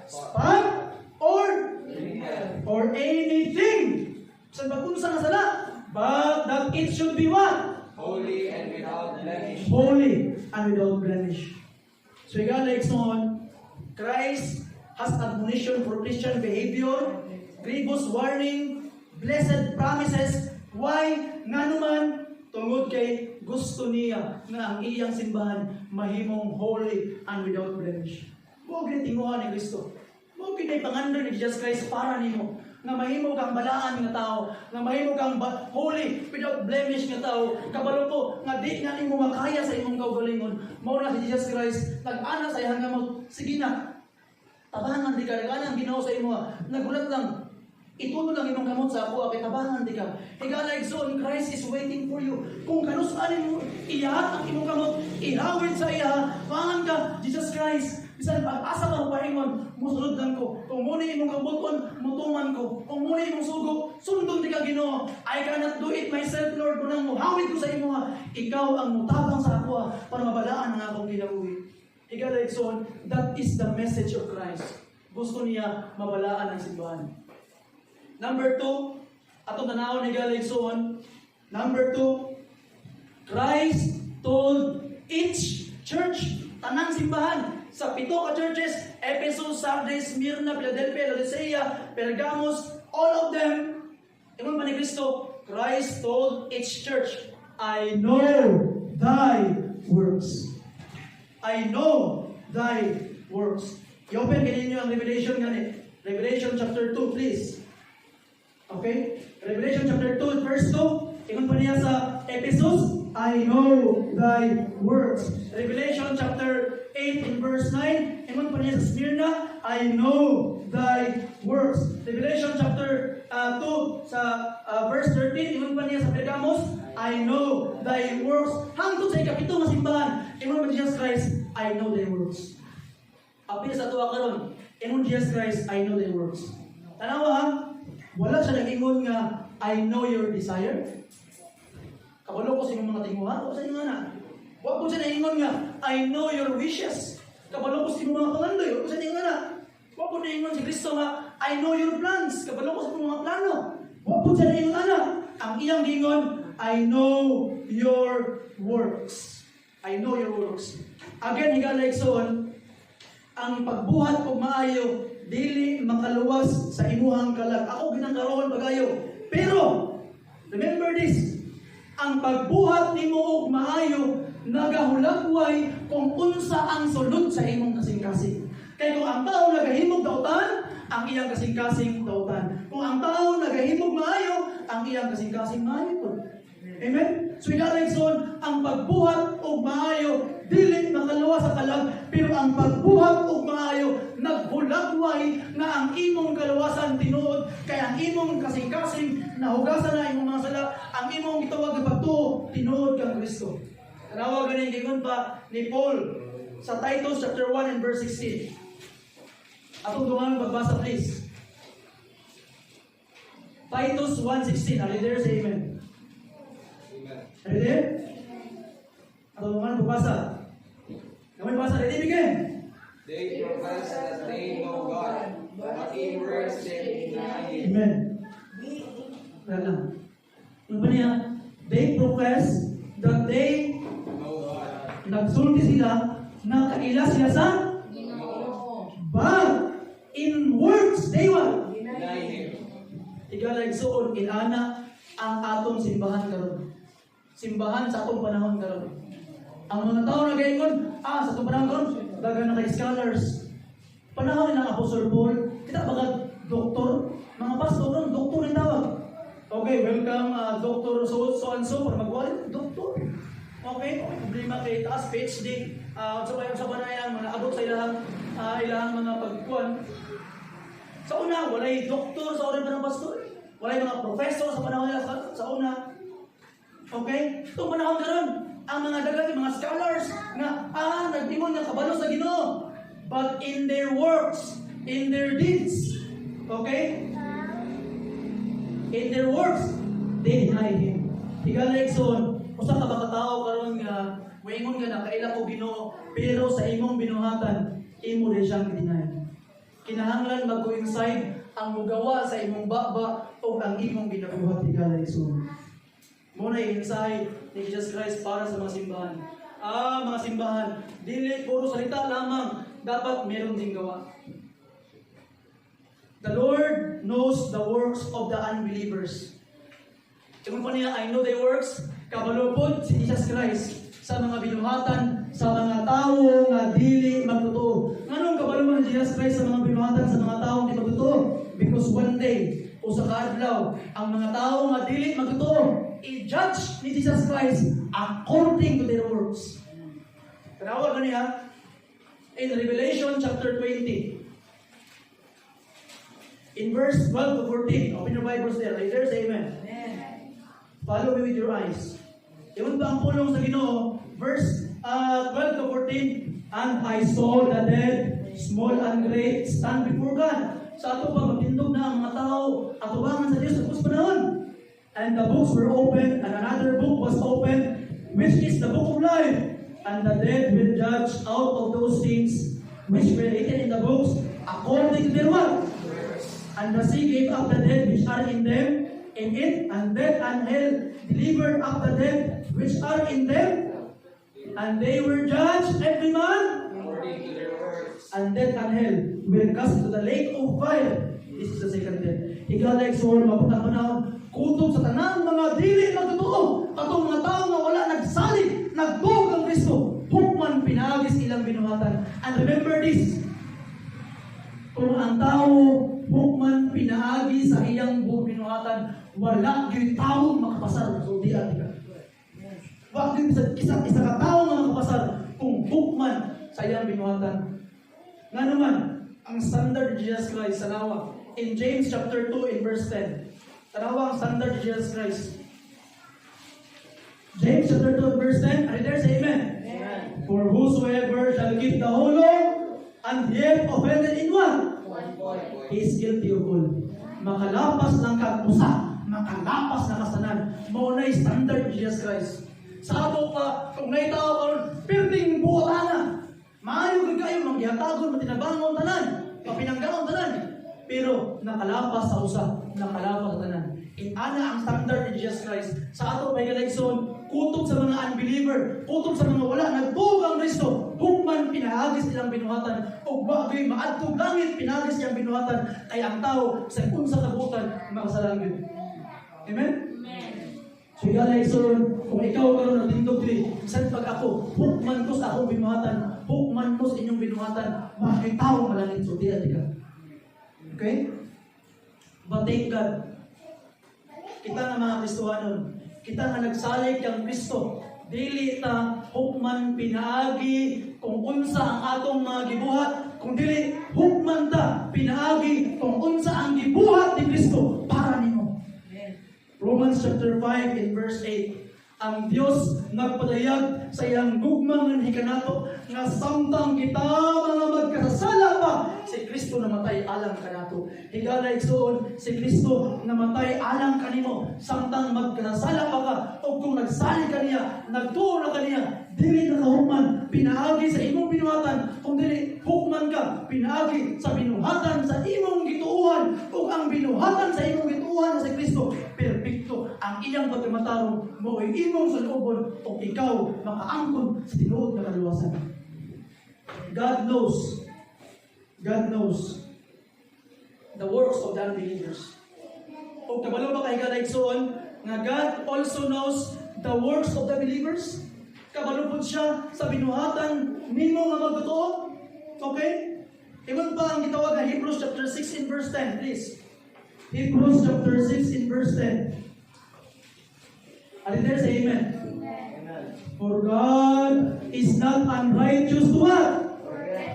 Spot or anything. Sa bagkunsa nga sala. But that it should be what? Holy and without blemish. Holy and without blemish. So like on, Christ has admonition for Christian behavior, grievous warning, blessed promises. Why? Nga naman, tungod kay gusto niya na ang iyang simbahan mahimong holy and without blemish. Huwag na tinguhan ni Kristo. Huwag na ipangandar ni Jesus Christ para nimo. Nga mahimo kang balaan nga tao, nga mahimo kang holy without blemish nga tao. Kabalo ko nga di nga nimo makaya sa imong kaugalingon. Mao na si Jesus Christ nag-ana sa iyang gamot. Sige na. Tabangan di ka nag-ana ang Ginoo sa imo. Nagulat lang. Itulo lang imong gamot sa ako, kay tabangan di ka. Higala igsoon, Christ is waiting for you. Kung kanusanin mo, iyahat ang imong gamot, ihawid sa iya, pangan ka, Jesus Christ. Bisan pag-asa ka paingon, musunod lang ko. Kung muna imong kabuton, mutuman ko. Kung muna imong sugo, sundon di ka Ginoo. I cannot do it myself, Lord. Kunang muhawid ko sa imo ha. Ikaw ang mutabang sa ako para mabalaan ang akong ginabuhi. Higala igsoon, that is the message of Christ. Gusto niya mabalaan ang simbahan. Number 2, atong tanawon ni Galigson. Number 2, Christ told each church, tanang simbahan, sa 7 ka churches, Ephesus, Sardis, Smyrna, Philadelphia, Laodicea, Pergamos, all of them, ingon pa ni Kristo, Christ told each church, I know thy works. I know thy works. I-open kaninyo ang Revelation gani. Revelation chapter 2, please. Okay? Revelation chapter 2, verse 2. Ingon pa niya sa Ephesus, I know thy works. Revelation chapter 8 in verse 9. Ingon pa niya sa Smyrna, I know thy works. Revelation chapter 2 sa verse 13. Ingon pa niya sa Pergamos, I know thy works. Hangtod sa ikapito nga simbahan, ingon pa niya sa Christ, I know thy works. Apil sa tuwa karon, ingon Jesus Christ, I know thy works. Tanawa ha? Wala siya nag-ingon nga, I know your desire. Kabalo ko sa inyong mga tinguhan, o sa inyo nga na. Huwag ko siya nag-ingon nga, I know your wishes. Kabalo ko sa inyong mga pangandoy, o sa inyo nga na. Huwag ko nag-ingon si Kristo nga, I know your plans. Kabalo ko sa inyong mga plano. Huwag ko siya nag-ingon nga na. Ang iyang gingon, I know your works. I know your works. Again, higala igsoon, ang pagbuhat kung maayo, dili makaluwas sa imuhang kalag. Ako ginangkaroon pagayo. Pero, remember this, ang pagbuhat nimo og maayo, nagahulagway kung unsa ang sulod sa imong kasing-kasing. Kaya kung ang tao nagahimog dautan, ang iyang kasing-kasing dautan. Kung ang tao nagahimog maayo, ang iyang kasing-kasing maayo. Amen? So, Igalaigson, ang pagbuhat og maayo, dili makaluwas sa kalag, pero ang pagbuhat og maayo, naghulagway na ang imong kaluwasan tinuod, kaya ang imong kasing-kasing, nahugasan na imong mga sala, ang imong gitawag na pagtuo, tinuod kang Kristo. Tanawa ganin gingon pa ni Paul sa Titus chapter 1 and verse 16. Atong dungan pagbasa please. Titus 1:16. Are you there? Say amen. Are you there? Atong dungan pagbasa. Kamay basa, ready begin. They profess that they know God, but in works they deny Him. Amen. Wala. Ano ba niya? They profess that they Know God. nagsulti sila na kaila sila sa but in works they what? Deny Him. Igaligsoon inana ang atong simbahan karon. Simbahan sa atong panahon karon. Ang mga tao na gayon, sa atong panahon karon, dagan na kay scholars. Panahon ng Apostle Paul, kita baga doktor, mga pastor ron, doktor yung tawag. Okay, welcome Dr. So and so para magwali, doktor. Okay, problema kay taas PhD. Sa panayang mga abot sa ilang mga pagkuan. Sa una, walay doktor sa oras pa ng pastor. Walay mga professor sa panahon nila sa una. Okay? Itong panahon karon, ang mga dagat, mga scholars na nagtimon ng kabalo sa Ginoo. But in their works, in their deeds, okay? In their works, they deny Him. Higalaigsoon, Usa ka ba ka tawo karon nga moingon ka na kaila ko Ginoo, pero sa imong binuhatan imo din siyang gidinayan. Kinahanglan mag-coincide ang mugawa sa imong baba o ang imong ginabuhat tigala igsoon. Muna i-insight ni Jesus Christ para sa mga simbahan. Mga simbahan, dili puro salita lamang, dapat meron ding gawa. The Lord knows the works of the unbelievers. Tingnan pa niya, I know the works, kabalupod si Jesus Christ sa mga binuhatan, sa mga tao nga dili magtotoo. Nganong kabalupod si Jesus Christ sa mga binuhatan, sa mga tao nga di magtotoo? Because one day, o sa kaadlaw, ang mga tao nga dili magtotoo, i-judge ni Jesus Christ according to their works. Tanawa ganiya, in Revelation chapter 20, in verse 12 to 14, open your Bibles there. Leaders, amen. Follow me with your eyes. Iwan ba ang pulong sa Ginoo? Verse 12 to 14, and I saw the dead, small and great, stand before God. Sa ato pa, magtindog na ang mga tao, atubangan sa Diyos sa kus panahon. And the books were opened, and another book was opened, which is the book of life. And the dead will judge out of those things which were written in the books according to their work. And the sea gave up the dead which are in them, in it, and death and hell delivered up the dead which are in them, and they were judged every man according to their works. and death and hell were cast into the lake of fire. This is the second death. Higala igsoon mabutang panahon kutob sa tanang mga dili magtotoo, katong mga tao nga wala nagsalig, nagtuog ang Kristo, hukman pinagis ilang binuhatan. And remember this, kung ang tao hukman pinaagi sa iyang binuhatan, wala gyud tawo makapasar so di atika. Wa gyud isa ka tawo nga makapasar kung hukman sa iyang binuhatan. Nga naman ang standard ni Jesus Christ sa nawa in James chapter 2 in verse 10. Tanawa ang standard ni Jesus Christ. James chapter 2 verse 10. Are there say amen? Amen. For whosoever shall keep the whole law and yet offended in one, he is guilty of all. Makalapas lang kag-usa, makalapas na kasanan. Mao na standard ni Jesus Christ. Sa ato pa, kung naitaw karon, perting buhat na. Maayo gid kayo manggihatagon, matinabangon tanan, papinanggaon tanan. Pero nakalapas sa usa, nakalapas sa tanan. Ana ang standard ni Jesus Christ. Sa ato may galaigson, kutob sa mga unbeliever, kutob sa mga wala nagtuog ang Kristo, hukman pinahagis ilang binuhatan, ug bagay maadtong langit pinahagis iyang binuhatan, kay ang tao sa unsa kabutan makasalangit. Amen? So galaigson, kung ikaw karon nagtindog diri, bisan pag ako, hukman ko sa akong binuhatan, hukman ko sa inyong binuhatan, bakit tao malangit so diya ka. Okay? But thank God, kita nga mga Kristohanon, kita nga nagsalig kang Kristo, dili ta hukman pinaagi kung unsa ang atong mga gibuhat, kung dili hukman ta pinaagi kung unsa ang gibuhat ni Kristo para nimo. Romans chapter 5 in verse 8. Ang Dios nagpadayag sa iyang gugmang ng hikanato nga samtang kita mga magkasala pa, si Kristo namatay alang kanato. Higala igsoon, si Kristo namatay alang kanimo samtang magkasala pa ka, o kung nagsali kaniya, nagtuo na kaniya, dili na kahukman pinaagi sa imong binuhatan, kung dili hukman ka pinaagi sa binuhatan sa imong gituuhan, ug ang binuhatan sa imong gituuhan sa si Kristo perpekto. Ang iyang pagkamatarong mo ay imong salubon o ikaw makaangkon sa tinuod na kaluwasan. God knows the works of the unbelievers. O kabalo ba kay galaigsoon nga God also knows the works of the believers? Kabalo po siya sa binuhatan nimo nga magtotoo? Okay? Iwan pa ang gitawag na Hebrews chapter 6 in verse 10, please. Hebrews chapter 6 in verse 10. Are you there? Say amen. Amen. For God is not unrighteous to what?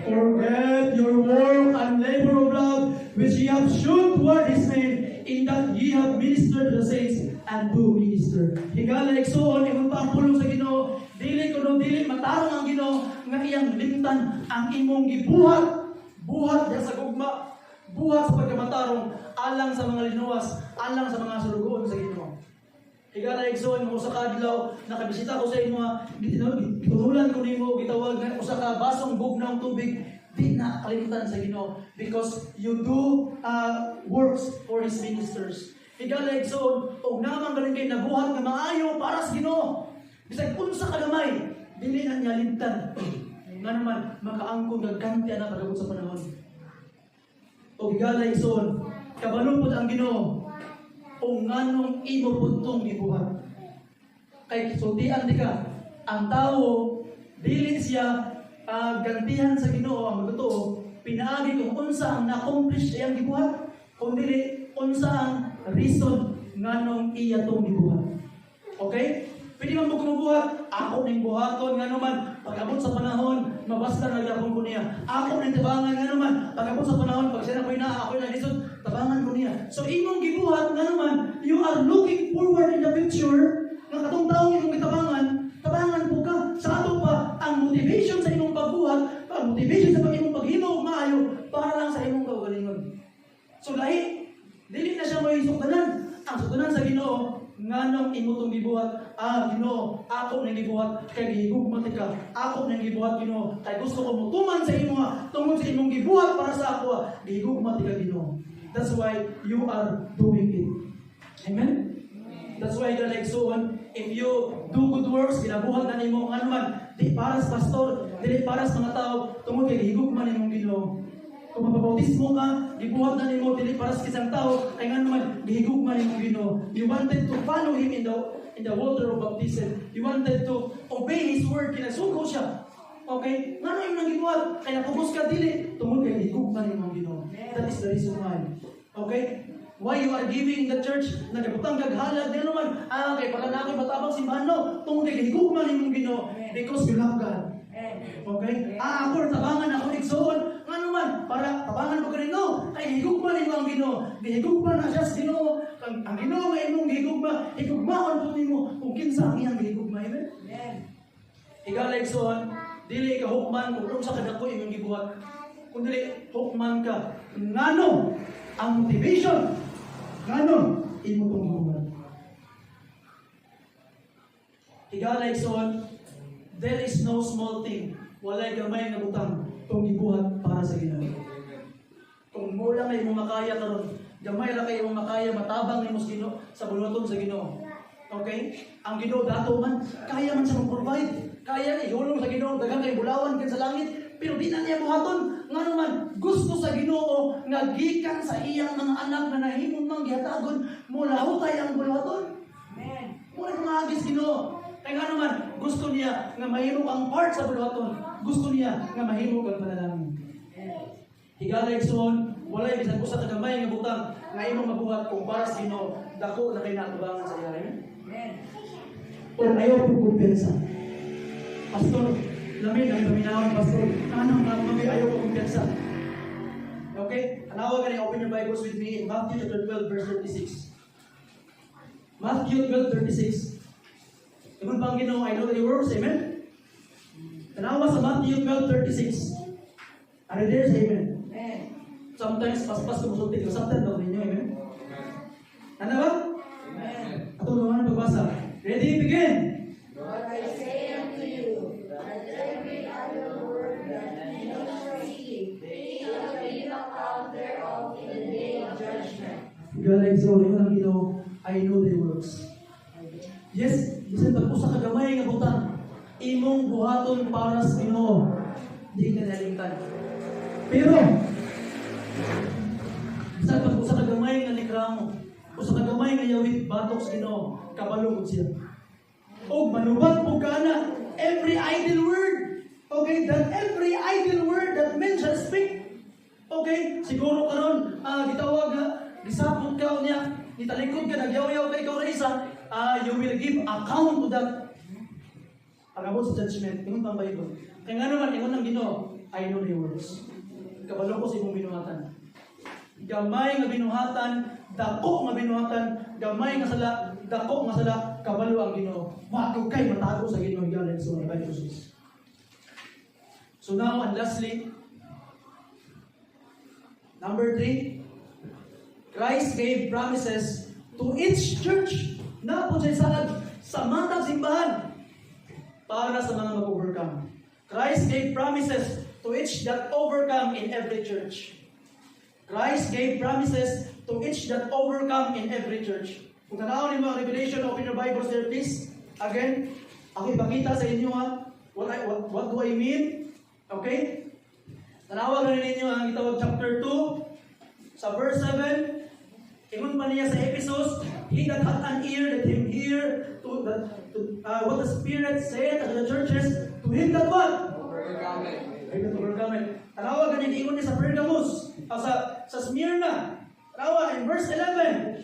Forget your work and labor of love which ye have shown toward His name, in that ye have ministered to the saints and do minister. Higala igsoon, imong pa ang pulong sa Ginoo, dili kuno dili matarong ang Ginoo nga iyang limtan ang imong gibuhat, buhat diha sa gugma, buhat sa pagkamatarong alang sa mga linuwas, alang sa mga sulugoon sa Ginoo. Higala igsoon mo sa kadlaw nakabisita ko sa imo gitululan ko nimo gitawag nga usa ka basong bugnaw tubig di na kalimutan sa Ginoo because you do works for His ministers. Higala igsoon og naman galing kay nabuhat nga maayo para sa Ginoo. Bisag unsa ka gamay dili na niya limtan. Nga naman makaangkon gagkanti ana pagabot sa panahon. Og higala igsoon kabalo pud ang Ginoo kung nganong imo puntong gibuhat. Kay sultian di ka, ang tao, dili siya gantihan sa Ginoo ang totoo, pinaagi kung unsa ang na-accomplish iyang gibuhat, kung dili, unsa ang reason nganong iya tong gibuhat. Okay? Pwede man mo kumubuhat, ako ning buhaton nga naman, pag-abot sa panahon, mabasta na gyapon ko niya. Ako ning tabangan nga naman, pag-abot sa panahon, pag siya na ko'y ako'y nalisod, tabangan ko niya. So imong gibuhat nga naman, you are looking forward in the future, nga katong taong imong gitabangan, tabangan po ka. Sa ato pa, ang motivation sa imong pagbuhat, ang motivation sa imong paghimo ug maayo, para lang sa imong kaugalingon. So lahi, dili na siya mo isukdanan. Ang sukdanan sa Ginoo, nganong imo tong gibuhat, Ginoo, ako nang gibuhat kay gihigugma ka. Ako nang gibuhat Ginoo, kay gusto ko mutuman sa imo tungod sa imong gibuhat para sa ako, gihigugma ka Ginoo. That's why you are doing it. Amen. That's why the legsoon, if you do good works, ginabuhat na nimo ano man, di para sa pastor, dili para sa mga tao, tungod kay gihigugma nimong Ginoo. Kung mapabautismo ka, gibuhat na nimo dili para sa isang tao, ay nga naman gihigugma nimong Ginoo. You wanted to follow Him in the water of baptism. You wanted to obey His word, kinasugo siya. Okay? Ngano yung nagibuhat? Kaya napugos ka dili, tungod kay gihigugma nimong Ginoo. That is the reason why. Okay? Why you are giving in the church, nagabutang gaghalad, di naman, kay para na ako'y matabang simbahan, no? Tungod kay gihigugma nimong Ginoo. Because you love God. Okay? Ako tabangan ako igsoon. Nga naman, para tabangan ko rin, no? Ay, higugma nimo ang Ginoo. Gihigugma na siya sa Ginoo. Ang Ginoo nga imong gihigugma, higugmaon po nimo kung kinsa ang iyang gihigugma. Amen? Higala igsoon, dili ka hukman kung unsa kadako imong gibuhat. Kung dili hukman ka, ngano ang motivation? Ngano imo tong gibuhat? Higala igsoon, there is no small thing. Walay gamay nga butang kung gibuhat para sa Ginoo. Kung mula may imong makaya karon, gamay ra kay imong makaya matabang nimo sa Ginoo sa buloton sa Ginoo. Okay? Ang Ginoo dato man kaya man sa provide. Kaya ni hulong sa Ginoo daghang kay bulawan ken sa langit, pero di na niya buhaton. Ngano man gusto sa Ginoo nga gikan sa iyang mga anak na nahimong manggihatagon mula hutay ang bulaton. Amen. Mura maagis Ginoo. Kaya nga naman, gusto niya nga mahimo ang part sa buluhaton. Gusto niya nga mahimo ang panalangin. Higala igsoon, walay bisan usa ka gamay nga butang nga imong mabuhat kung para sa Ginoo, dako na kay natubangan sa iya. Amen. Pero ayaw po kumpensa. Pastor, lamin ang paminawan, Pastor. Anong mami ayaw po kumpensa? Okay? Anawa ka open your Bibles with me in Matthew chapter 12, verse 36. Matthew 12:36. Iman bang Ginoo, I know the words, amen? Tanawa sa Matthew 12:36. Are there, amen? Amen. Sometimes, paspas ko musulti ko, sometimes daw ninyo, amen? Ano ba? Amen. Ito naman pagbasa. Ready, begin! But I say unto you, that every other word that ye shall speak, they shall give account thereof in the day of judgment. Galing sa ulit ng Ginoo, I know the works. Yes, bisan pag usa ka gamay nga butang, imong buhaton para sa Ginoo, di ka nalimtan. Pero bisan pag usa ka gamay nga likramo, usa ka gamay nga yawit batok sa Ginoo, kabalo siya. O manubat po ka na every idle word. Okay, that every idle word that men shall speak. Okay, siguro karon gitawag gisapot ka niya, gitalikod ka nagyaw-yaw kay ikaw ra isa. You will give account to that. Pagabot sa judgment, ingon pang Bible. Kaya nga naman, ingon ng Ginoo, I know the words. Kabalo ko sa imong binuhatan. Gamay nga binuhatan, dako nga binuhatan, gamay nga sala, dako nga sala, kabalo ang Ginoo. Wag kay matago sa Ginoo galing sa Bible says. So now, and lastly, number 3, Christ gave promises to each church. Na po siya sa matag simbahan para sa mga mag-overcome. Christ gave promises to each that overcome in every church. Christ gave promises to each that overcome in every church. Kung tanaw niyo mga Revelation, open your Bibles there please. Again, ako ipakita sa inyo what do I mean? Okay? Tanawa ganin ninyo ang itawag chapter 2 sa verse 7. Ingon pa niya sa Ephesus, he that hath an ear, let him hear what the Spirit saith unto the churches, to him that what? Overcome it. Overcome it. Tanawa ganin ingon niya sa Pergamos, sa Smyrna. Tanawa in verse 11,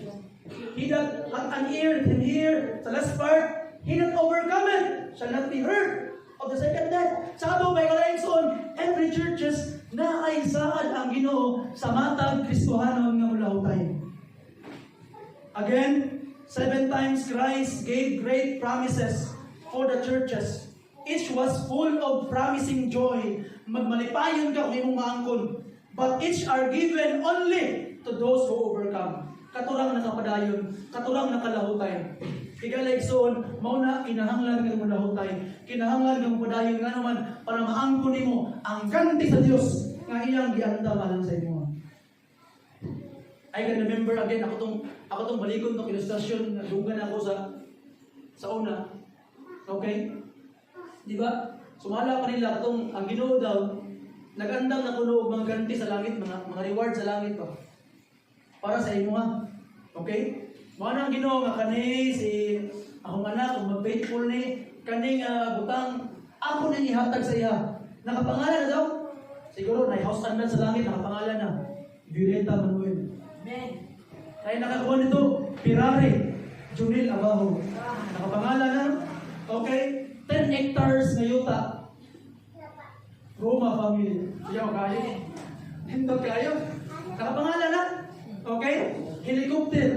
he that hath an ear, let him hear. Sa last part, he that overcometh shall not be hurt of the second death. Sa ato may kalaigsoon, every churches na ay saad ang Ginoo sa matag Kristohanon nga mulahutay. Again, 7 times Christ gave great promises for the churches. Each was full of promising joy. Magmalipayon ka kung imong maangkon. But each are given only to those who overcome. Katurang nakapadayon, katurang nakalahutay. Igalegson, mauna kinahanglan ng mulahutay. Kinahanglan ng padayon nga naman para maangkon nimo ang ganti sa Dios nga iyang gianda malang sa imo. I can remember again, ako tong balikon tong ilustrasyon, nadugan ako sa una. Okay? Di ba? Sumala pa nila ang Ginoo daw, nagandang na kuno og mga ganti sa langit, mga reward sa langit pa. Para sa imo ha. Okay? Mao nang Ginoo nga kani si akong anak kung mag-faithful ni kaning butang ako nang ihatag sa iya. Nakapangalan na daw. Siguro na house standard sa langit nakapangalan na. Violeta Manuel. Amen. Kaya nakakuha nito, Pirare, Junil Abajo. Nakapangalan na. Okay? 10 hectares na yuta. Roma family. Siya kayo. Hindot kayo. Nakapangalan na. Okay? Helicopter.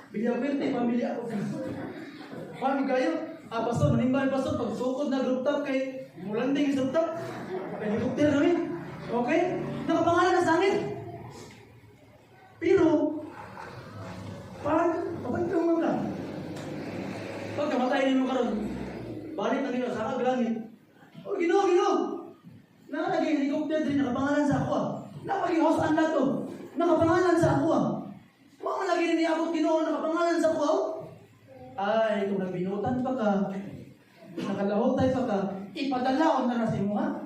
Bilyawerte, pamilya ako. Paano kayo? Pastor, manimbal pastor, pag sukod na rooftop kay mulanding sa rooftop. Helicopter namin. Okay? Nakapangalan na sa akin. Pero, pagkang mo na. Pag kamatay ninyo karon, balik na Ginoo sa langit. O Ginoo! Naging helicopter din, nakapangalan sa ako ah. Napaging house and lot to. Nakapangalan sa ako ah. Mga lagi rin niabot Ginoo, nakapangalan sa ako ah. Ay, kung nagbinutan pa ka, nakalahotay pa ka, ipadalaon na sa imo ha.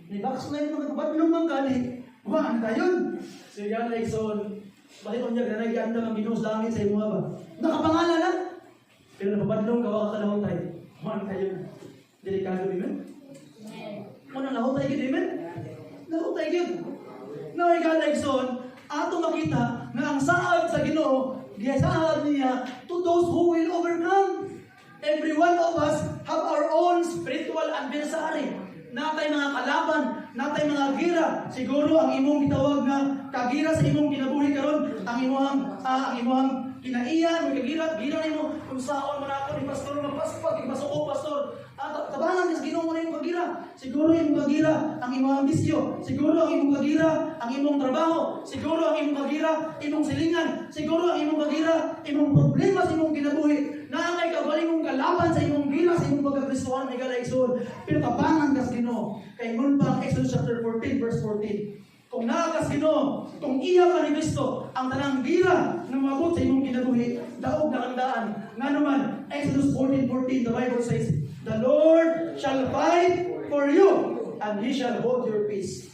Ni box na yung mga batlong manggali. Buhaan ka yun. Sige, Alexon, bakit kung niya granagyan ng Ginoo sa langit sa imo ba? Nakapangalan na. Pero napapadlong ka, baka kalahotay. Buhaan ka yun. Delikado, amen? Kung nalahotay yun, amen? Nalahotay yun. Now, Alexon, ato makita na ang saad sa Ginoo, gisaad niya to those who will overcome. Every one of us have our own spiritual adversary. Natay mga kalaban, natay mga gira. Siguro ang imong gitawag na kagira sa imong kinabuhi karon, ang imong kinaiyan, gira nimo kung saon man ako ni pastor magpaspag, masuko pastor. Tabangan sa Ginoo mo na imong kagira. Siguro imong kagira ang imong bisyo. Siguro ang imong kagira ang imong trabaho. Siguro ang imong kagira imong silingan. Siguro ang imong kagira imong problema sa imong kinabuhi. Naangay ka bali mong kalaban sa imong gira sa imong pagkakristohan ay galaigsoon. Pero tabangan ka sa Ginoo. Kay ngun pa Exodus chapter 14 verse 14. Kung naakas Ginoo, kung iya ka ni Kristo, ang tanang gira na mabot sa imong kinabuhi, daog na kandaan. Nga naman, Exodus 14:14, the Bible says, the Lord shall fight for you, and He shall hold your peace.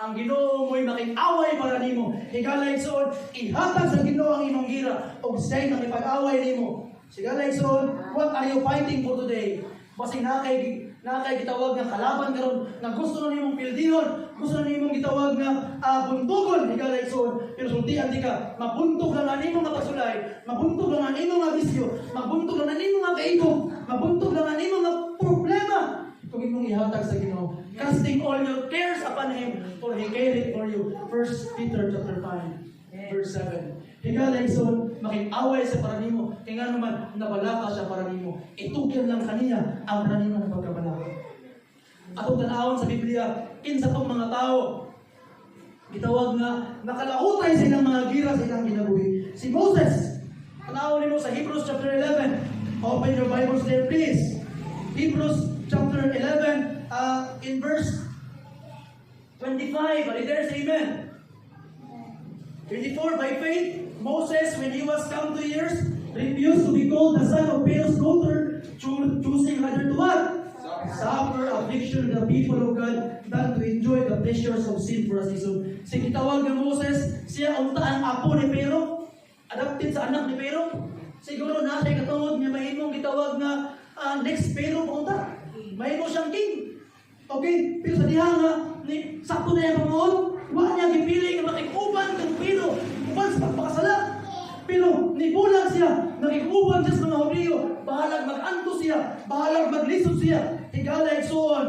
Ang Ginoo mo'y makig-away para nimo. Higala igsoon, ihatag sa Ginoo ang imong gira, o siya'y nakipag-away nimo. Sigala igsoon, what are you fighting for today? Basing nakay gitawag nga kalaban karon nga gusto na nimong pildihon, gusto na nimong gitawag nga buntugon higala igsoon, pero sultian di ka, mabuntog lang ang imong nga pasulay, mabuntog lang ang imong nga bisyo, mabuntog lang ang imong nga kaigong, mabuntog lang ang imong nga problema. Kung imong ihatag sa Ginoo, casting all your cares upon Him, for He careth for you. 1 Peter chapter 5, verse 7. Higala igsoon, makig-away sa para nimo, kaya nga naman nabalaka siya para nimo. Itugyan lang kaniya ang para nimo ng pagkabalaka. Atong tanawon sa Biblia, kinsa tong mga tao gitawag nga nakalahutay sa ilang mga gira sa ilang kinabuhi. Si Moses, Tanawin mo sa Hebrews chapter 11. Open your Bibles there, please. Hebrews chapter 11, in verse 25. Are you there? Say amen. 24, by faith, Moses, when he was come to years, refused to be called the son of Pharaoh's daughter, choosing rather to what? Suffer affliction of the people of God than to enjoy the pleasures of sin for a season. Si gitawag ng Moses, siya unta ang apo ni Pharaoh, adapted sa anak ni Pharaoh. Siguro na siya katungod niya mahimong gitawag na next Pharaoh punta. Mahimo siyang king. Okay, pero sa diha nga, sakto na yung pangoon, wala niya gipili nga makikuban ng Pharaoh, uban sa pagpakasala. Pero nibulag siya, nakikuban siya sa mga Hebreo, bahalag mag-anto siya, bahalag maglisod siya. Higala igsoon,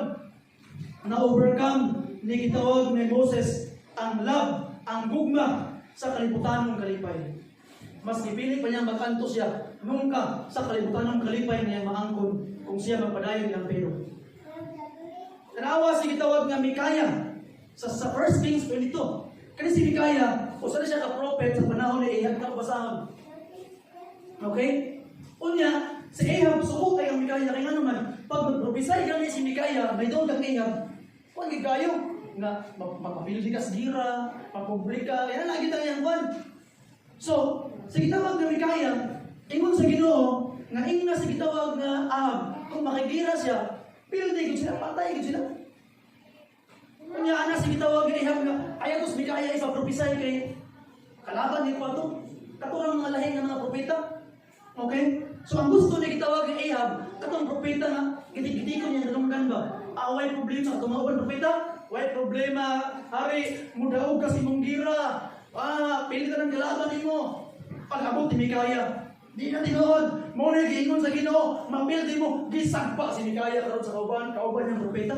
na-overcome ni gitawag ni Moses ang love, ang gugma sa kalibutan ng kalipay. Mas nipili pa niya mag-anto siya nung ka sa kalibutan ng kalipay niya maangkon kung siya magpadayon ng pero. Tanawa si gitawag nga Mikaya sa 1 Kings 22. Kasi si Mikaya, usa na siya ka-prophet sa panahon ni Ahab na basahon. Okay? Unya, si Ahab, suko kay ang Mikaya, kaya nga naman, pag mag-prophesy kami si Mikaya, may doon kang Ahab, huwag kayo, nga magpapildi ka sa gira, magpublika, yan lagi tayo yung one. So, sa gitawag na Mikaya, ingon sa Ginoo, nga ingna sa gitawag na Ahab, kung makigira siya, pildi ko sila, patay ko sila. Kanya anak si gitawag ni Ahab nga, ayatos Mikaya ipaprophesy kay kalaban ni Pato. Katulong mga lahing ng mga propeta. Okay? So ang gusto ni gitawag ni Ahab, katong propeta nga, giti-giti ko niya nalunggan ba? Way problema, tumawag propeta, way problema, hari, mudaog kasi mong gira. Pili ka ng kalaban ni mo. Pag-abot ni Mikaya, di na tinuod, mo na giingon sa Ginoo, mapildi mo, gisagpa si Mikaya karon sa kauban ng propeta.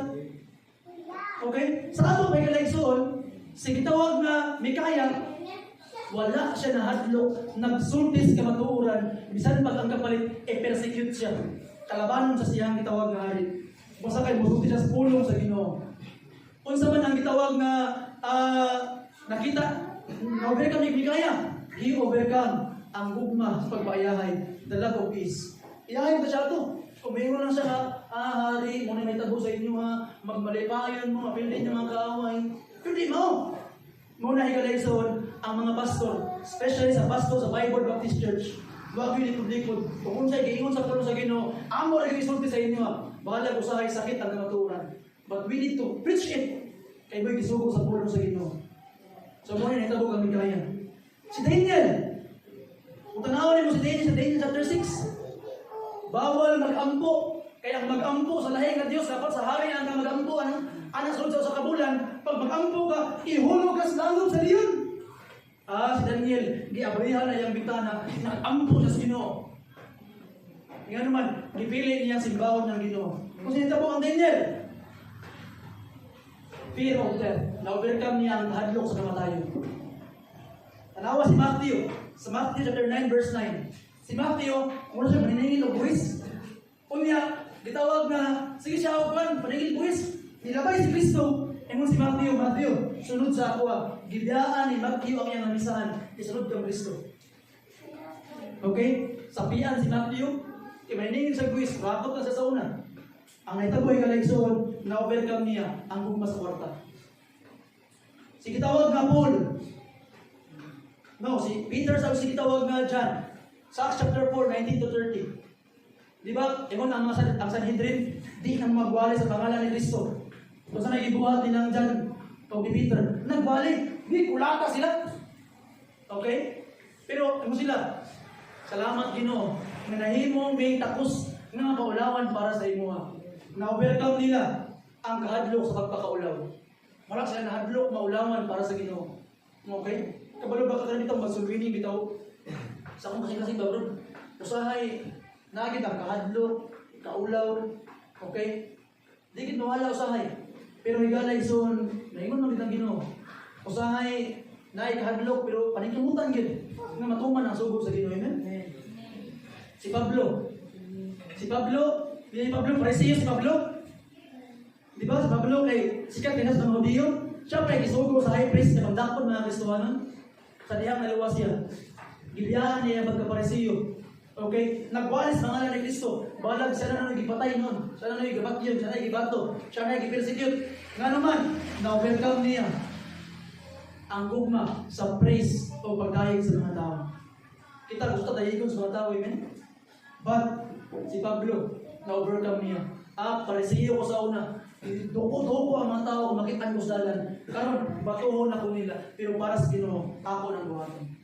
Okay? Sa ato may kalaysoon, si gitawag na Mikaya, wala siya nahadlok, nagsultis kamatuuran, bisan pag ang kapalit, persecute siya. Kalabanon sa siyang gitawag na hari. Basta kay musulti siya sa pulong sa Ginoo. Unsa man ang gitawag na nakita, na-overcome ni Mikaya. He overcome ang gugma sa pagpaayahay, the love of peace. Iyahay mo siya ito. Umingon lang siya, hari, muna may tabo sa inyo ha, magmalipayon mo, mapilin yung mga kaaway. Hindi mo! Muna hikalayson ang mga pastor, especially sa pastor sa Bible Baptist Church. Huwag yun likod-likod. Kung unsay giingon sa pulong sa Ginoo, amo rin isulti sa inyo ha. Bahala ko sa sakit ang kamaturan. But we need to preach it. Kaya mo'y gisugong sa pulong sa Ginoo. So muna nahitabo kami kaya. Si Daniel! Kung tanawin mo si Daniel sa Daniel chapter 6, bawal mag-ampo. Kaya ang mag-ampo sa lahing ng Diyos, dapat sa hari ang mag-ampo, anak sunod sa kabulan, pag mag-ampo ka, ihulog ka sa langom sa liyon. Si Daniel, giabrihan na yung bitana, nag-ampo na sa Ginoo. Nga naman, gipili niya simbahon ng Ginoo. Kung sinitabo ang Daniel, fear of death, na-overcome niya ang hadlok sa kamatayon. Tanawa si Matthew, sa Matthew chapter 9 verse 9. Si Matthew, muna siya maniningil o buwis. Unya, gitawag na, sige siya upan, paningil buwis. Nilabay si Kristo. Ingon si Matthew, sunod sa ako gibiyaan ni Matthew ang iyang namisahan, isunod kang Kristo. Okay? Sapian si Matthew, maniningil sa buwis, rakot na sa una. Ang naitaboy kalaysoon, na-overcome niya ang gugma sa kwarta. Si gitawag na Paul. No, si Peter sa si gitawag na John. Sa Acts chapter 4, 19 to 30. Di ba? Ingon ang Sanhedrin, di nang magwali sa pangalan ni Kristo. Kung saan nag-ibuhat din ng John o ni Peter, nagwali. Di, kulata sila. Okay? Pero, ano sila? Salamat Ginoo. Nga nahimong may takos nga kaulawan para sa imuha. Na-overcome nila ang kahadlok sa pagpakaulaw. Wala sila nahadlok, maulawan para sa Ginoo. Okay? Kabalo ba ka kanitang magsulwining bitaw? Sa akong kasing babrod, usahay, nagit ang kahadlok, kaulaw, okay? Di kit mawala usahay. Pero higalay son, naingon mo kitang Ginoo. Usahay, naay kahadlok, pero paningkimutan gid nga matuman ang sugod sa Ginoo, amen? Si Pablo, Pariseo si Pablo. Di ba? Si Pablo kay sikat dinas ng Hudiyo. Siya pa gisugo sa high priest na pagdakod mga Kristohanon. Sa dihang naliwas siya. Gibiyaan niya pagkaparisiyo. Okay? Nagwalis mga anak ni Kristo. Balag siya na nagipatay nun. Siya na nagibatyon. Siya na nagibato. Siya na nagipersecute. Nga naman, na-welcome niya ang gugma sa praise o pagdahig sa mga tao. Kita gusto tayo ikon sa mga tao, amen? But, si Pablo, na-overcome niya. Parisiyo ko sa una. Duko-duko ang mga tao kung makita ko sa dalan. Karon batuhon ako nila. Pero para sa Ginoo, ako nang buhaton.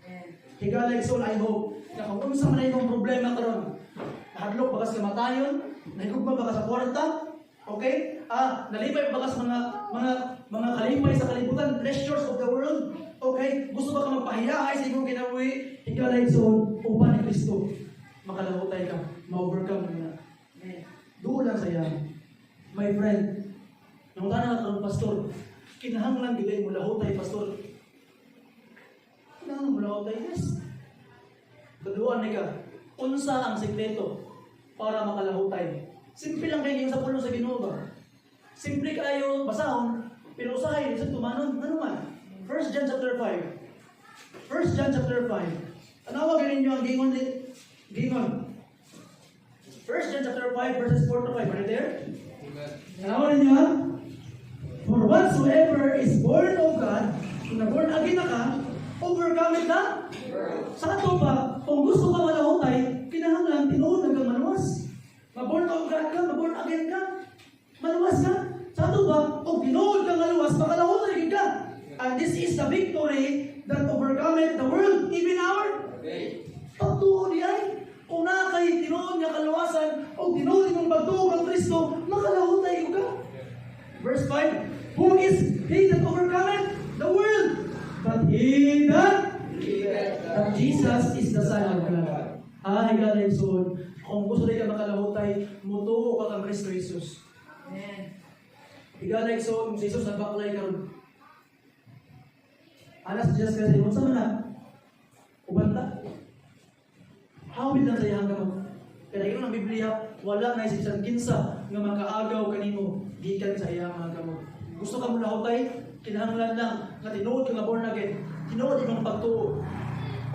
Higala Exol, I hope na kung unsa man imong problema karon, hadlok bagas kamatayon, nahigugma bagas sa kwarta, okay? Nalipay bagas mga kalipay sa kalibutan, pleasures of the world, okay? Gusto ba ka magpahiyahay sa imong ginawi? Higala Exol, uban ni Kristo. Makalahutay ka, ma-overcome mo na. Doon lang saya. My friend, nung tanang karon pastor, kinahanglan gid mo lahutay pastor. Kinahanglan mo lahutay, yes. Kaduan ni ka, unsa ang sikreto para makalahutay? Simple lang kayo sa pulong sa Ginoo ba? Simple kayo basahon, pero usahay sa tumanon, ano man? 1 John chapter 5. 1 John chapter 5. Tanawa ganin niyo ang gingon. 1 John chapter 5 verses 4 to 5. Are you there? Amen. Tanawa ninyo ha? For whatsoever is born of God, kung na-born again na ka, overcome it na. Sa ato pa, kung gusto ka malahutay, kinahanglan, tinuod na kang maluwas. Ma-born of God ka, ma-born again ka, maluwas ka. Sa ato pa, kung tinuod kang maluwas, makalahutay ka. And this is the victory that overcometh the world, even our pagtuon ay. Kung nakay tinuod nga kaluwasan, o tinuod mong pagtuon ng Kristo, makalahutay ka. Verse 5, who is he that overcometh the world? But he that Jesus is the Son of God. God ay son. Kung gusto rin ka makalahutay, mutuo ka kang Kristo Jesus. Amen. God ay son, kung si Jesus nagbaklay ka ron. Alas Diyos kasi, kung saan na? Ubanta. Hawid lang sa iyang gamot. Kaya yun ang Biblia, wala na isip kinsa nga makaagaw kanimo gikan sa iyang mga gamot. Gusto ka mo lahutay, kinahanglan lang nga tinuod ka nga born again. Tinuod imong pagtuo.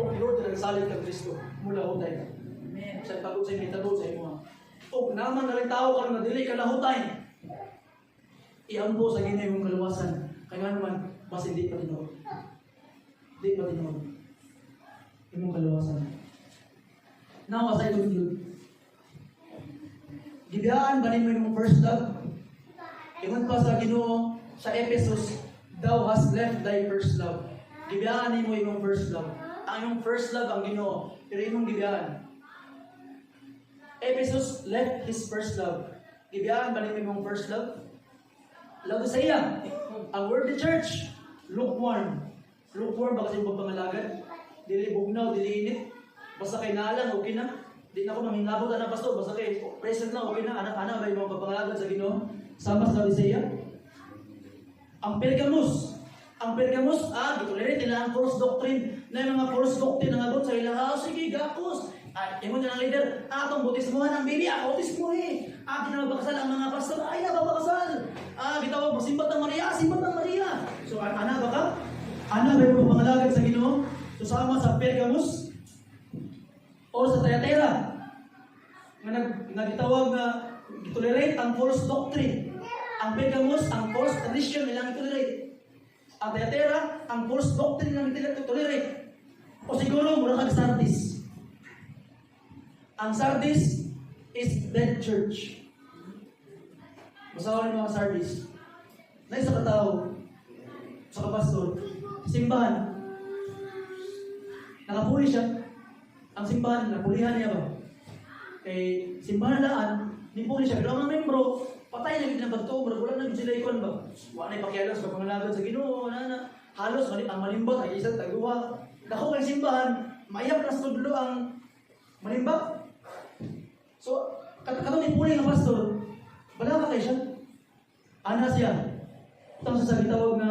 O tinuod ka nagsalit kang Kristo, mo lahutay ka. Amen. Sa tagod sa inyo, tagod sa imo. O naman na rin tao ka nga dili ka lahutay. Iambo sa ginay mong kaluwasan. Kaya naman, mas hindi pa tinuod. Hindi pa tinuod. Imong kaluwasan. Now, as I conclude, gibiyaan ba ninyo yung first love? Ingon pa sa Ginoo sa Ephesus, thou hast left thy first love. Gibiyaan ninyo yung first love. Ang yung first love ang Ginoo, pero imong gibiyaan. Ephesus left his first love. Gibiyaan ba ninyo yung first love? Love sa iya. Ang word the church, lukewarm. Lukewarm ba kasi yung pagpangalagad? Dili bugnaw, dili init. Basta kay naalang, okay na. Di na ako manginabot na pastor. Basta kay present lang, okay na. Anak-anak ba yung mga pagpangalagad sa Ginoo? Sama sa Laodicea. Ang Pergamos, gitulirin nila ang false doctrine na yung mga false doctrine na nabot sa ilang, sige, gakos. Ingon niya ng leader, atong butismuhan ang Biblia, autismo eh. Ginabakasal ang mga pastor, nababakasal. Gitawag, simbat ng Maria. So, ana ba ka? Ana ba yung pagpangalagad sa Ginoo? So, sama sa Pergamos, o sa Thyatira, nga nagitawag na gitolerate ang false doctrine. Ang Pergamos, ang false tradition nilang gitolerate. Ang Thyatira, ang false doctrine nilang gitolerate. O siguro, mura kang Sardis. Ang Sardis is dead church. Basahin mga Sardis. Na isa katao, sa kapastor, simbahan. Nakapuli siya. Ang simbahan, napulihan niya ba? Kay simbahan laan, nipuli siya. Pero ang mga membro, patay na gid ng pagtuo, wala na gid sila ikon ba? Wala na ipakialam sa pangalagan sa Ginoo, halos ang malimbot ay isang taguha. Dako kay simbahan, maiyap na studlo ang malimbot. So, katong nipuli ng pastor, wala ka kay siya. Ana siya. Itong sa gitawag na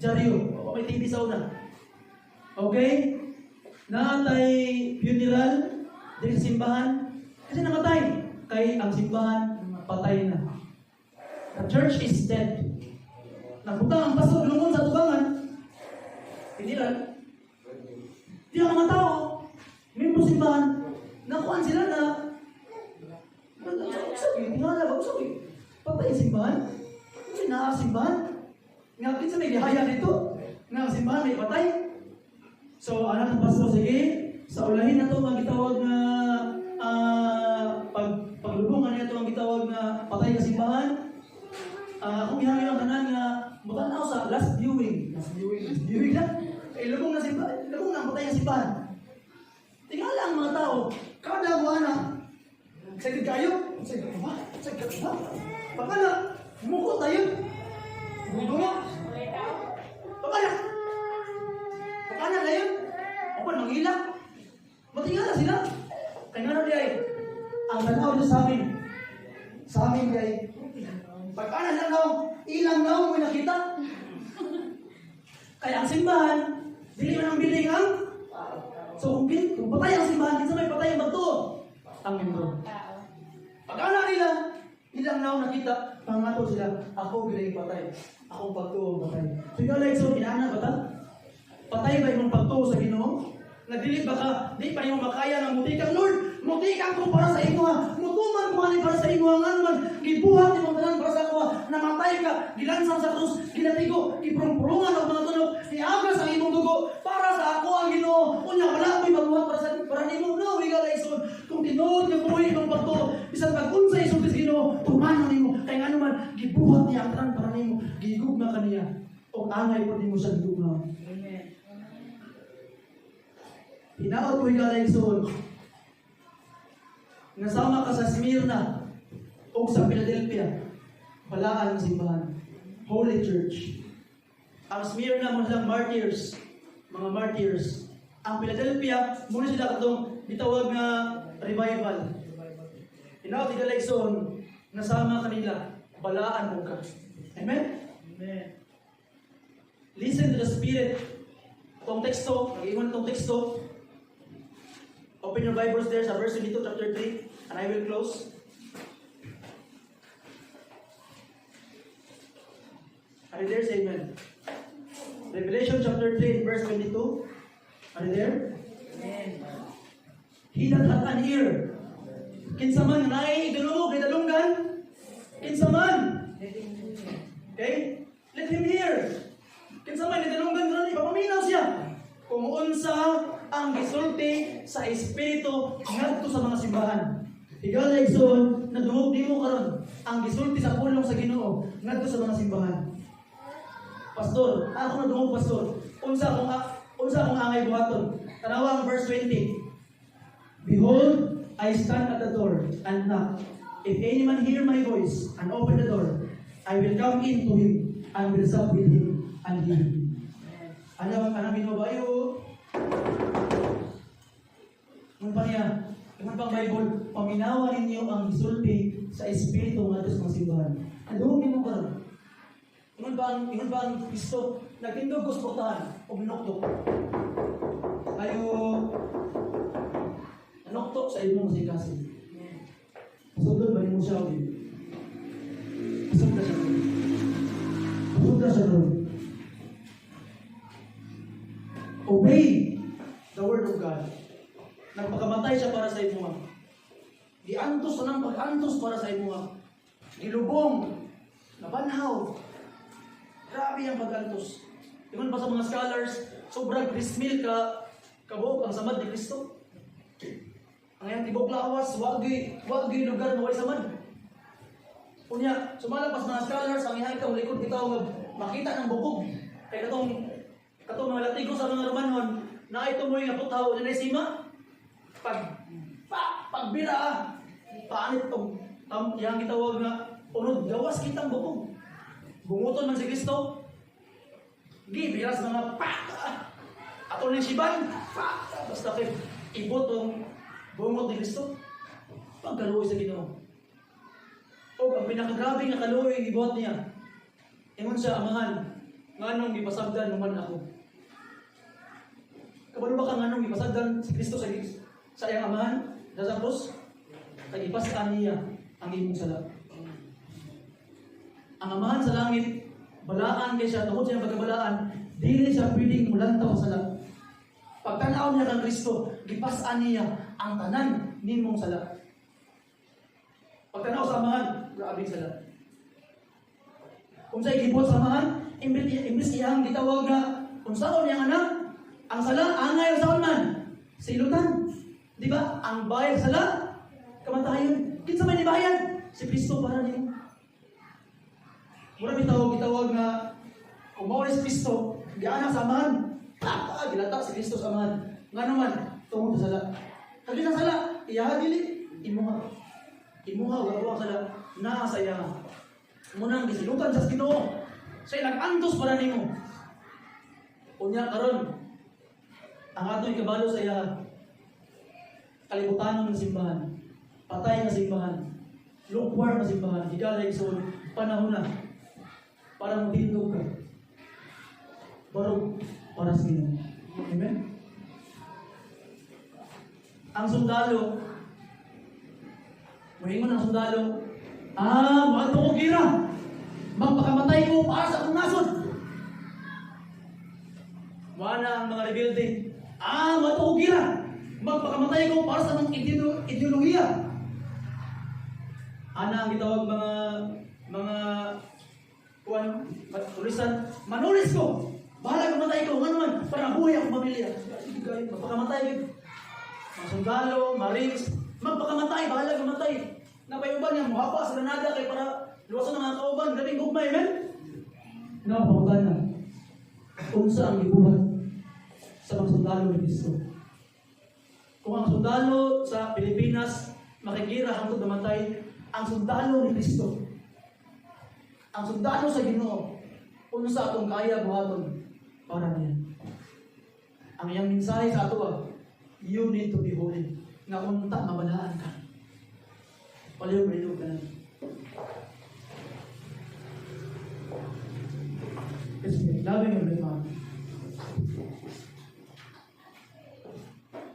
Jaryo, may TV sa una. Okay? Natay funeral din sa simbahan kasi namatay kay ang simbahan patay na. The church is dead. Napunta ang pastor lungon sa tubangan. Funeral. Di ang mga tao, membro simbahan, nakuhaan sila na sabi, tingala ba? Sabi, patay ang simbahan? Kasi nakasimbahan? Nga, kinsa may lihaya dito? Nga, simbahan may patay? So, anak ng pastor, sige, sa ulahin na ito, ang gitawag na paglubungan niya ito, ang gitawag na patay ka simbahan. Kung ihangin ang kanan nga, mutanaw sa last viewing. Last viewing na. Lubong na simbahan, lubong na ang patay ang simbahan. Tingala ang mga tao, kada buwan na, sagad kayo? Sagad ka ba? Sagad ka ba? Baka na, mukot tayo. Budo mo. Baka na. Baka na ngayon. Ako manghila. Matingala sila. Kaya nga na diay. Ang tanaw niyo sa amin. Sa amin diay. Baka na lang daw. Ilang daw mo nakita. Kaya ang simbahan, dili man ang biling ang. So kung patay ang simbahan, kinsa may patay ang bato? Ang membro. Pag-ana nila, ilang naon nakita, pangato sila, ako bilang patay. Akong pagtuo patay. So ikaw like, so inaana ba ta? Patay ba yung pagtuo sa Ginoo? Na dili ba ka, di pa yung makaya ng mutikang Lord, mutikang ko para sa inyo ha, mutuman ko ani para sa inyo ang ano man, gibuhat ni mong tanan para sa ako ha, namatay ka, gilansang sa krus, ginatigo, iprong-prungan ang mga tunog, niagras ang imong dugo, para sa ako ang Ginoo. Unya, wala ko'y magbuhat para nimo, no, ikaw like, so, kung tinuod ka buhay ng pagtuo, bisan pag-unsa isulti sa Ginoo, tumanan nimo, kaya nga naman, gibuhat niya ang tanan para nimo, gigugma ka niya, o angay pa nimo sa gigugma. Hinaot ko ikaw like soon. Nasama ka sa Smyrna o sa Philadelphia. Balaan ng simbahan. Holy Church. Ang Smyrna mo silang martyrs. Mga martyrs. Ang Philadelphia, muna sila katong bitawag na revival. Hinaot ikaw like soon. Nasama kanila. Balaan mo ka. Amen? Amen. Listen to the Spirit. Itong teksto, nag-iwan itong teksto. Open your Bibles there sa verse 22, chapter 3, and I will close. Are you there? Say amen. Revelation chapter 3, verse 22. Are you there? Amen. He that hath an ear, kinsaman nai dunumog kay dalunggan, kinsaman. Okay? Let him hear. Kinsaman ni dalunggan dunumog, ipapaminaw siya. Kung unsa ang gisulti sa Espiritu ngadto sa mga simbahan. Ikaw na igsoon, nadungog di mo karon ang gisulti sa pulong sa Ginoo ngadto sa mga simbahan. Pastor, ako nadungog pastor. Unsa akong angay buhaton? Tanawa ang verse 20. Behold, I stand at the door and knock. If any man hear my voice and open the door, I will come in to him and will sup with him and he with me. Ano ang binabayo? Nung pa niya, yung pang Bible, paminawa ninyo ang gisulti sa Espiritu ng atos mga simbahan. Ano mo ba? Ingon ba ang Kristo? Nagtindog ko sa portahan o binoktok. Ayo, nanoktok sa imong sikasin. Pasugod ba ni mo siya? Pasugod siya. Pasugod siya doon. Obey the word of God. Nagpakamatay siya para sa imo. Giantos na ng pag-antos para sa imo. Gilubong, nabanhaw. Grabe ang pag-antos. Tingnan pa sa mga scholars, sobrang gristmil kabuok ang samad ni Kristo. Ang iyang tibok lawas, wagi lugar na way samad. Unya, sumalapas mga scholars, ang ihay ka likod bitaw makita ng bukog. Kaya katong mga latigo sa mga Romanon, na ito mo yung putaw na sima. Pagbira paanit itong yang gitawag na unod, gawas kitang bukog. Bunguton man si Kristo. Gibiras mga ato ni Siban. Basta kayo, ibot ang bungot ni Kristo. Pagkaluoy sa Ginoo. O ang pinakagrabe nga kaluoy ang ibuhat niya. Ingon siya, amahan, nganong ipasagdan naman ako. Kabalo ba ka nganong ipasagdan si Kristo sa iyang amahan? Sa krus? Kay ipaskan niya ang imong sala. Ang amahan sa langit, balaan kay siya, tungkol siya pagkabalaan, dili siya pwedeng mulantaw sa sala. Pagtanaw niya kang Kristo, gipas-an niya ang tanan nimong sala. Pagtanaw samahan, grabe sala. Kung sa'y gibot samahan, imbis iyang gitawag na kung saan niyang anak, ang sala, angay sa man, silutan. Di ba? Ang bayad sala, kamatayon. Kinsa may nibayad? Si Kristo para niyo. Mura gitawag na kung mao si Kristo, gianak samahan, gilata si Kristo samahan. Nga naman, tungod sa sala. Kagi sa sala, iya dili, imuha. Imuha, wala sala, naa sa iya. Munang gisilutan sa Ginoo. Siya nag-antos para nimo. Unya karon, ang ato'y kabalo sa iya, kalibutan ng simbahan, patay na simbahan, lukwar na simbahan, higalay sa panahon na, para mabindog ka. Barog para sa Ginoo. Amen? Ang sundalo, moingon ang sundalo, maadto ko gira, magpakamatay ko para sa akong nasod. Wala ang mga rebelde, maadto ko gira, magpakamatay ko para sa akong ideolohiya. Ana ang gitawag mga kuwan, tulisan, manulis ko, bahala kamatay ko, nga naman, para buhay akong pamilya. Magpakamatay ko. Mga sundalo, marines, magpakamatay, bahala kamatay. Napayuban niya, muhapa sa Granada kay para luwasan ng mga kauban, gabing gugmay, men? Napapagutan na. Unsa ang ibuhat sa mga sundalo ni Kristo. Kung ang sundalo sa Pilipinas makigira hangtod namatay, ang sundalo ni Kristo, ang sundalo sa Ginoo, unsa atong kaya buhaton para niya. Ang iyang mensahe sa ato, you need to be holy. Nga unta mabalaan ka. Paliw-paliw ka na. Kasi loving your man.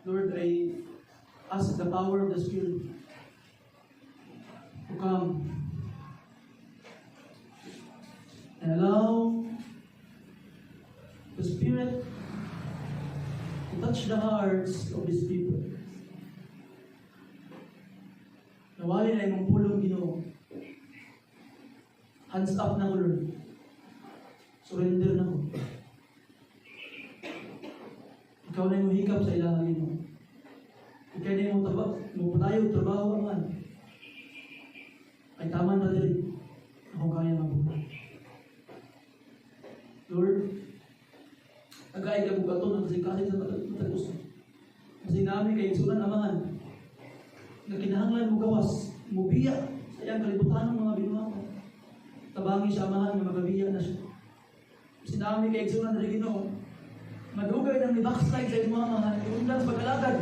Lord, I ask the power of the Spirit to come and allow the Spirit to touch the hearts of His people. Nawali na yung pulong Ginoo. Hands up na ko, Lord. Surrender na ko. Ikaw na yung hikap sa ilang Ginoo. Ikaw na yung patayo, trabaho man. Ay tama na din. Ako kaya mabuhay. Lord, agay ka bugaton ang kasing sa matagos. Kasi namin kay sunan amahan na kinahanglan mo gawas, mubiya sa iyang kalibutan ng mga binuha. Tabangi siya amahan na magabiya na siya. Kasi namin kay sunan na Ginoo, madugay ng ni-backslide sa iyong mga amahan, iundan sa pagkalagad.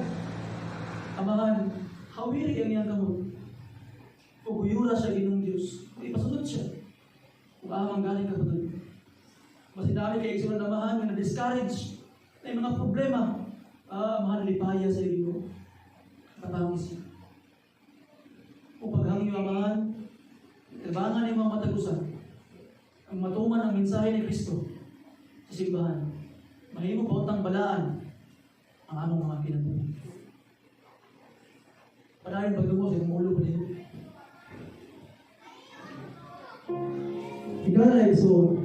Amahan, hawiri ang iyang kamot. Paguyura siya Ginoong Diyos, ipasunod siya. Kung amang galing ka pa doon. Kasi dami kay Igsunan na mahal na discourage. May mga problema. Mahal lipaya sa iyo. Katangis siya. Kung paghangyo ang mahal, kabangan ng mga matagusan. Ang matuman ang mensahe ni Kristo sa simbahan. Mahimo pa utang balaan ang among mga kinabuhi. Padayon pagdungo sa mulo pa dito. Ikaw na Igsunan.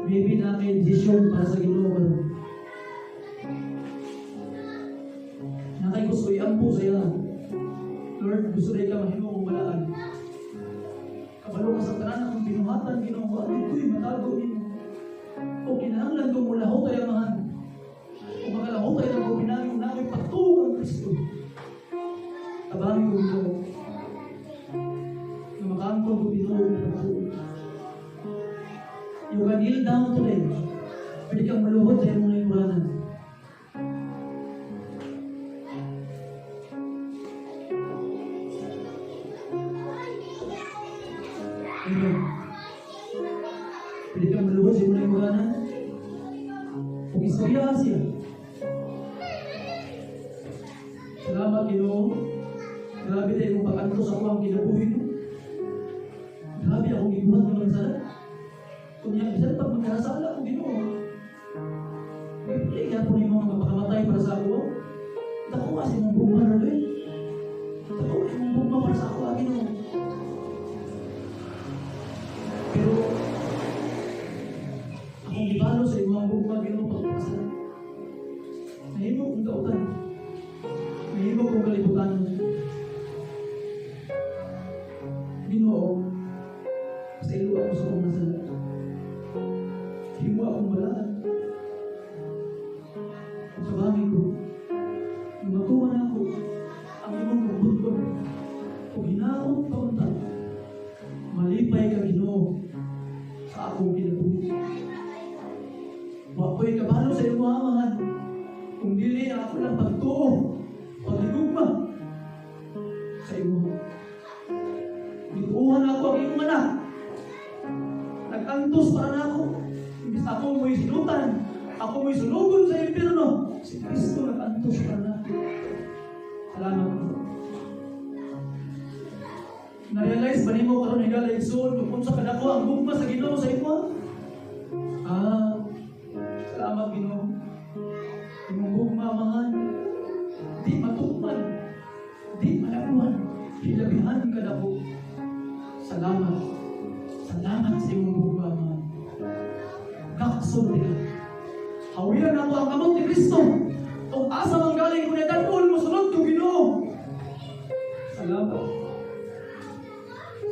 Maybe namin decision para sa Ginoo ko. Nakay gusto i-ampo sa iya. Lord, gusto rin ka mahimo kong balaan. Kabalo ka sa tanan akong pinuhatan, Ginoo. Ano ko'y matago nimo? O kinahanglan kong mulahot ay amahan. O makalahot ay lang kong pinagin namin patugang Kristo. Tabangin ko ito. Na makaangkol ko Ginoo na patugang. You can kneel down today. Pwede kang maluhod sa iyong lingkuranan. Amen. Pwede kang maluhod sa iyong lingkuranan. Kung istorya siya. Salamat Ginoo. Grabe tayo mong pag-anto sa kuwang kinabuhin. ibuhat mo lang sana. Kung yan, isa pag magkasala ko, Ginoo. Hindi nga po yung mga mapakamatay para sa ako. Dako kasi mong bugma na doon. Dako kasi mong bugma para sa ako, Ginoo. Pero, akong ibalo sa imong bugma, Ginoo, pagpapasala. Nahimo kong kautan. Nahimo kong kalibutan. Ginoo, sa ilo ako sa kong nasala. Himo akong balaan. Sa bagay ko, nung matuwa na ako, ang imong kabut ko, kung hinaot kaunta, malipay ka, Ginoo, sa akong kinabuhi. Wapoy kabalo sa iyong amahan, kung dili ako lang pagtuo, pagligugma sa imo. Bituuhan ako ang iyong anak. Nag-antos para na ako. Imbis ako mo'y sinutan, ako mo'y sulugon sa impyerno. Si Kristo nag-antos para na. Salamat po. Na-realize ba nimo karon higala igsoon kung sa kadako ang bugma sa Ginoo sa imo? Salamat Ginoo. Imong bugma amahan. Di matukman. Di malakuan. Hilabihan ka na po. Salamat. Salamat sa imong bugma amahan. Kaksunod ka. Hawiran ako ang kamot ni Kristo. Kung asa mang galing ko na tanol mo sunod ko Ginoo. Salamat.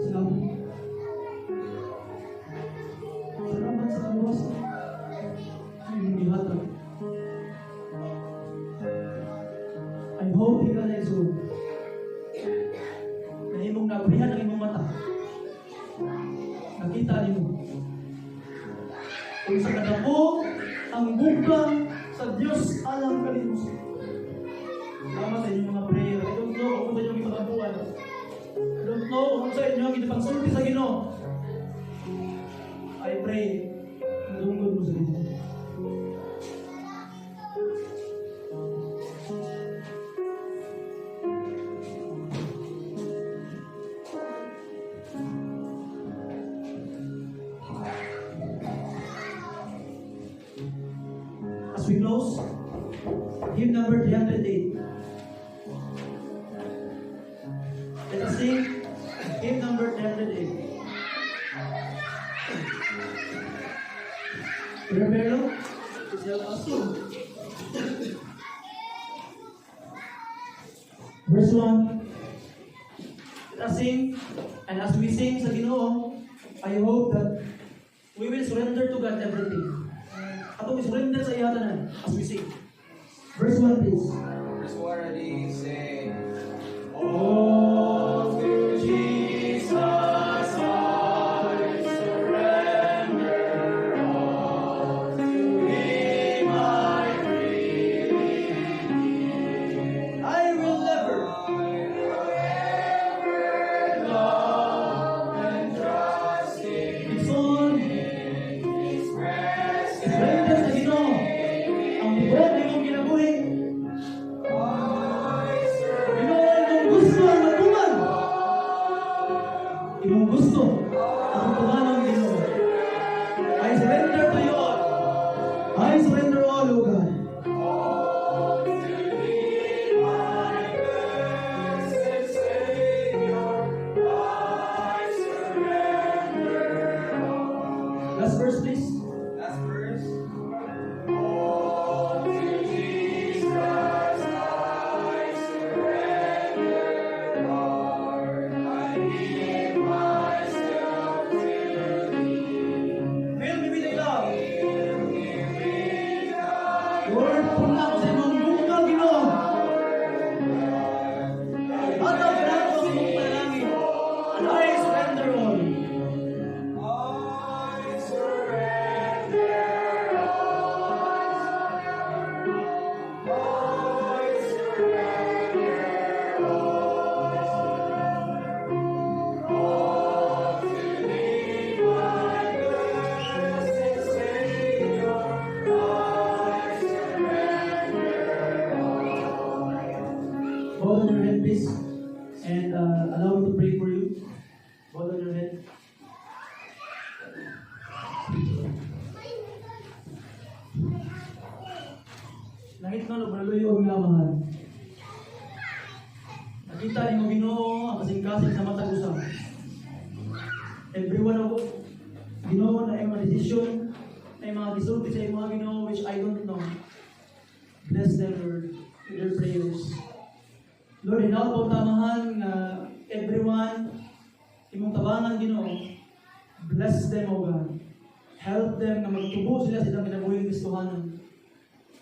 Salamat. Salamat sa kaluwasan. Iyong gihatag. I hope ikaw na iso. Na imong nabrihan ang imong mata. Nakita niyo. Kung sa kadako, ang bugma sa Diyos alam kalimusin. Salamat sa inyong mga prayer. I don't know kung sa inyong ipagabuan. I don't know kung sa inyong itapagsulti sa Ginoo. I pray. Nalungkod mo sa Ginoo. As we close, hymn number 308. Let us sing hymn number 308. Remember, it's your assume. Verse 1. Let us sing, and as we sing sa Ginoo, I hope that we will surrender to God everything. Atong surrender sa iya tanan as we sing. Verse 1 please. Verse 1 already say, All to Jesus I surrender, all to Him I freely give. I will never love and trust in His Son. Surrender sa Ginoo. Ang buhat na iyong kinabuhi. Ginoo, imong gusto ang matuman. Imong gusto ang tuman ng Ginoo. I surrender to you all. I surrender all, O God. Last verse, please. last verse. Fill me with thy love. Lord, punta ko sa imong bukal, Ginoo. Hataw ka na ako sa imong panalangin. And I surrender all. Bow on your head, please. And allow me to pray for you. Bow on your head. Langit na nagbaluyog nga mahal. Nakita ni mo Ginoo ang kasing-kasing sa matag usab. Everyone of Ginoo na ay mga desisyon, ay mga gisulti sa mga Ginoo which I don't know. Bless them, Lord, with their prayers. Lord, hinaw po tamahan na everyone, imong tabangan Ginoo. Bless them, O God. Help them na magtubo sila sa ilang kinabuhing Kristohanon.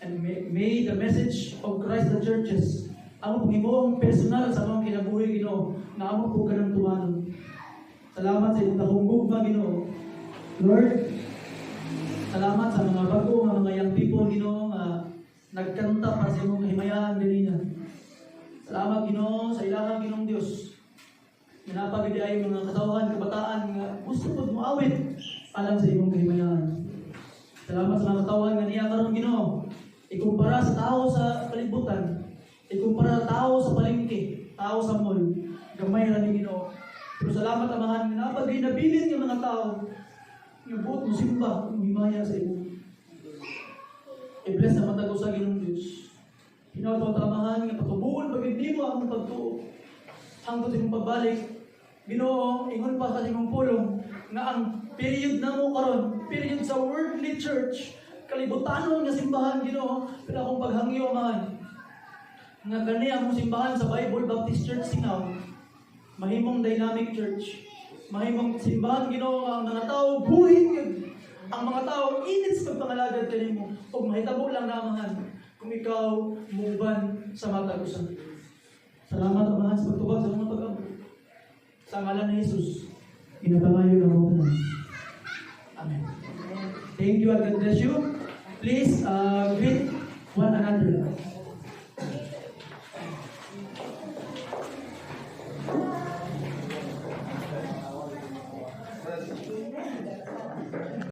And may the message of Christ the churches, ang panginoong personal sa mga kinabuhi Ginoo, na amo po ka ng tumanon. Salamat sa inyong takumbugma Ginoo. Lord, salamat sa mga bago, mga young people Ginoo, nagkanta para sa imong kahimayaan ganina. Salamat Ginoo sa ilangan Ginoong Dios. Minapagidi ay mga katawan, kabataan nga gusto mo muawit alam sa imong kahimayaan. Salamat sa mga katawan nga niya karon Ginoo. Ikumpara sa tao sa kalibutan, ikumpara sa tao sa palengke, tao sa mall, gamay ra ni Ginoo. Pero salamat amahan nga napagay nabilin ng mga tao. Yung buot mo simba, yung himaya sa imo. I-bless na matag sa Ginoong Dios. Hinaut tamahan nga patubuon pagid nimo ang pagtuo. Hangtod sa imong pagbalik, Ginoo, ingon pa sa imong pulong nga ang period na mo karon, period sa worldly church, kalibutanon nga simbahan Ginoo, pero akong paghangyo man nga kani ang simbahan sa Bible Baptist Church Singaw, mahimong dynamic church, mahimong simbahan Ginoo ang mga tao buhig, ang mga tao init sa pagpangalagad kanimo, ug mahitabo lang namahan kung ikaw muban sa matag usa. Salamat amahan sa pagtubag sa mga pag-abot. Sa ngalan ni Jesus, pinapangayo na mo na. Amen. Thank you and God bless you. Please greet one another.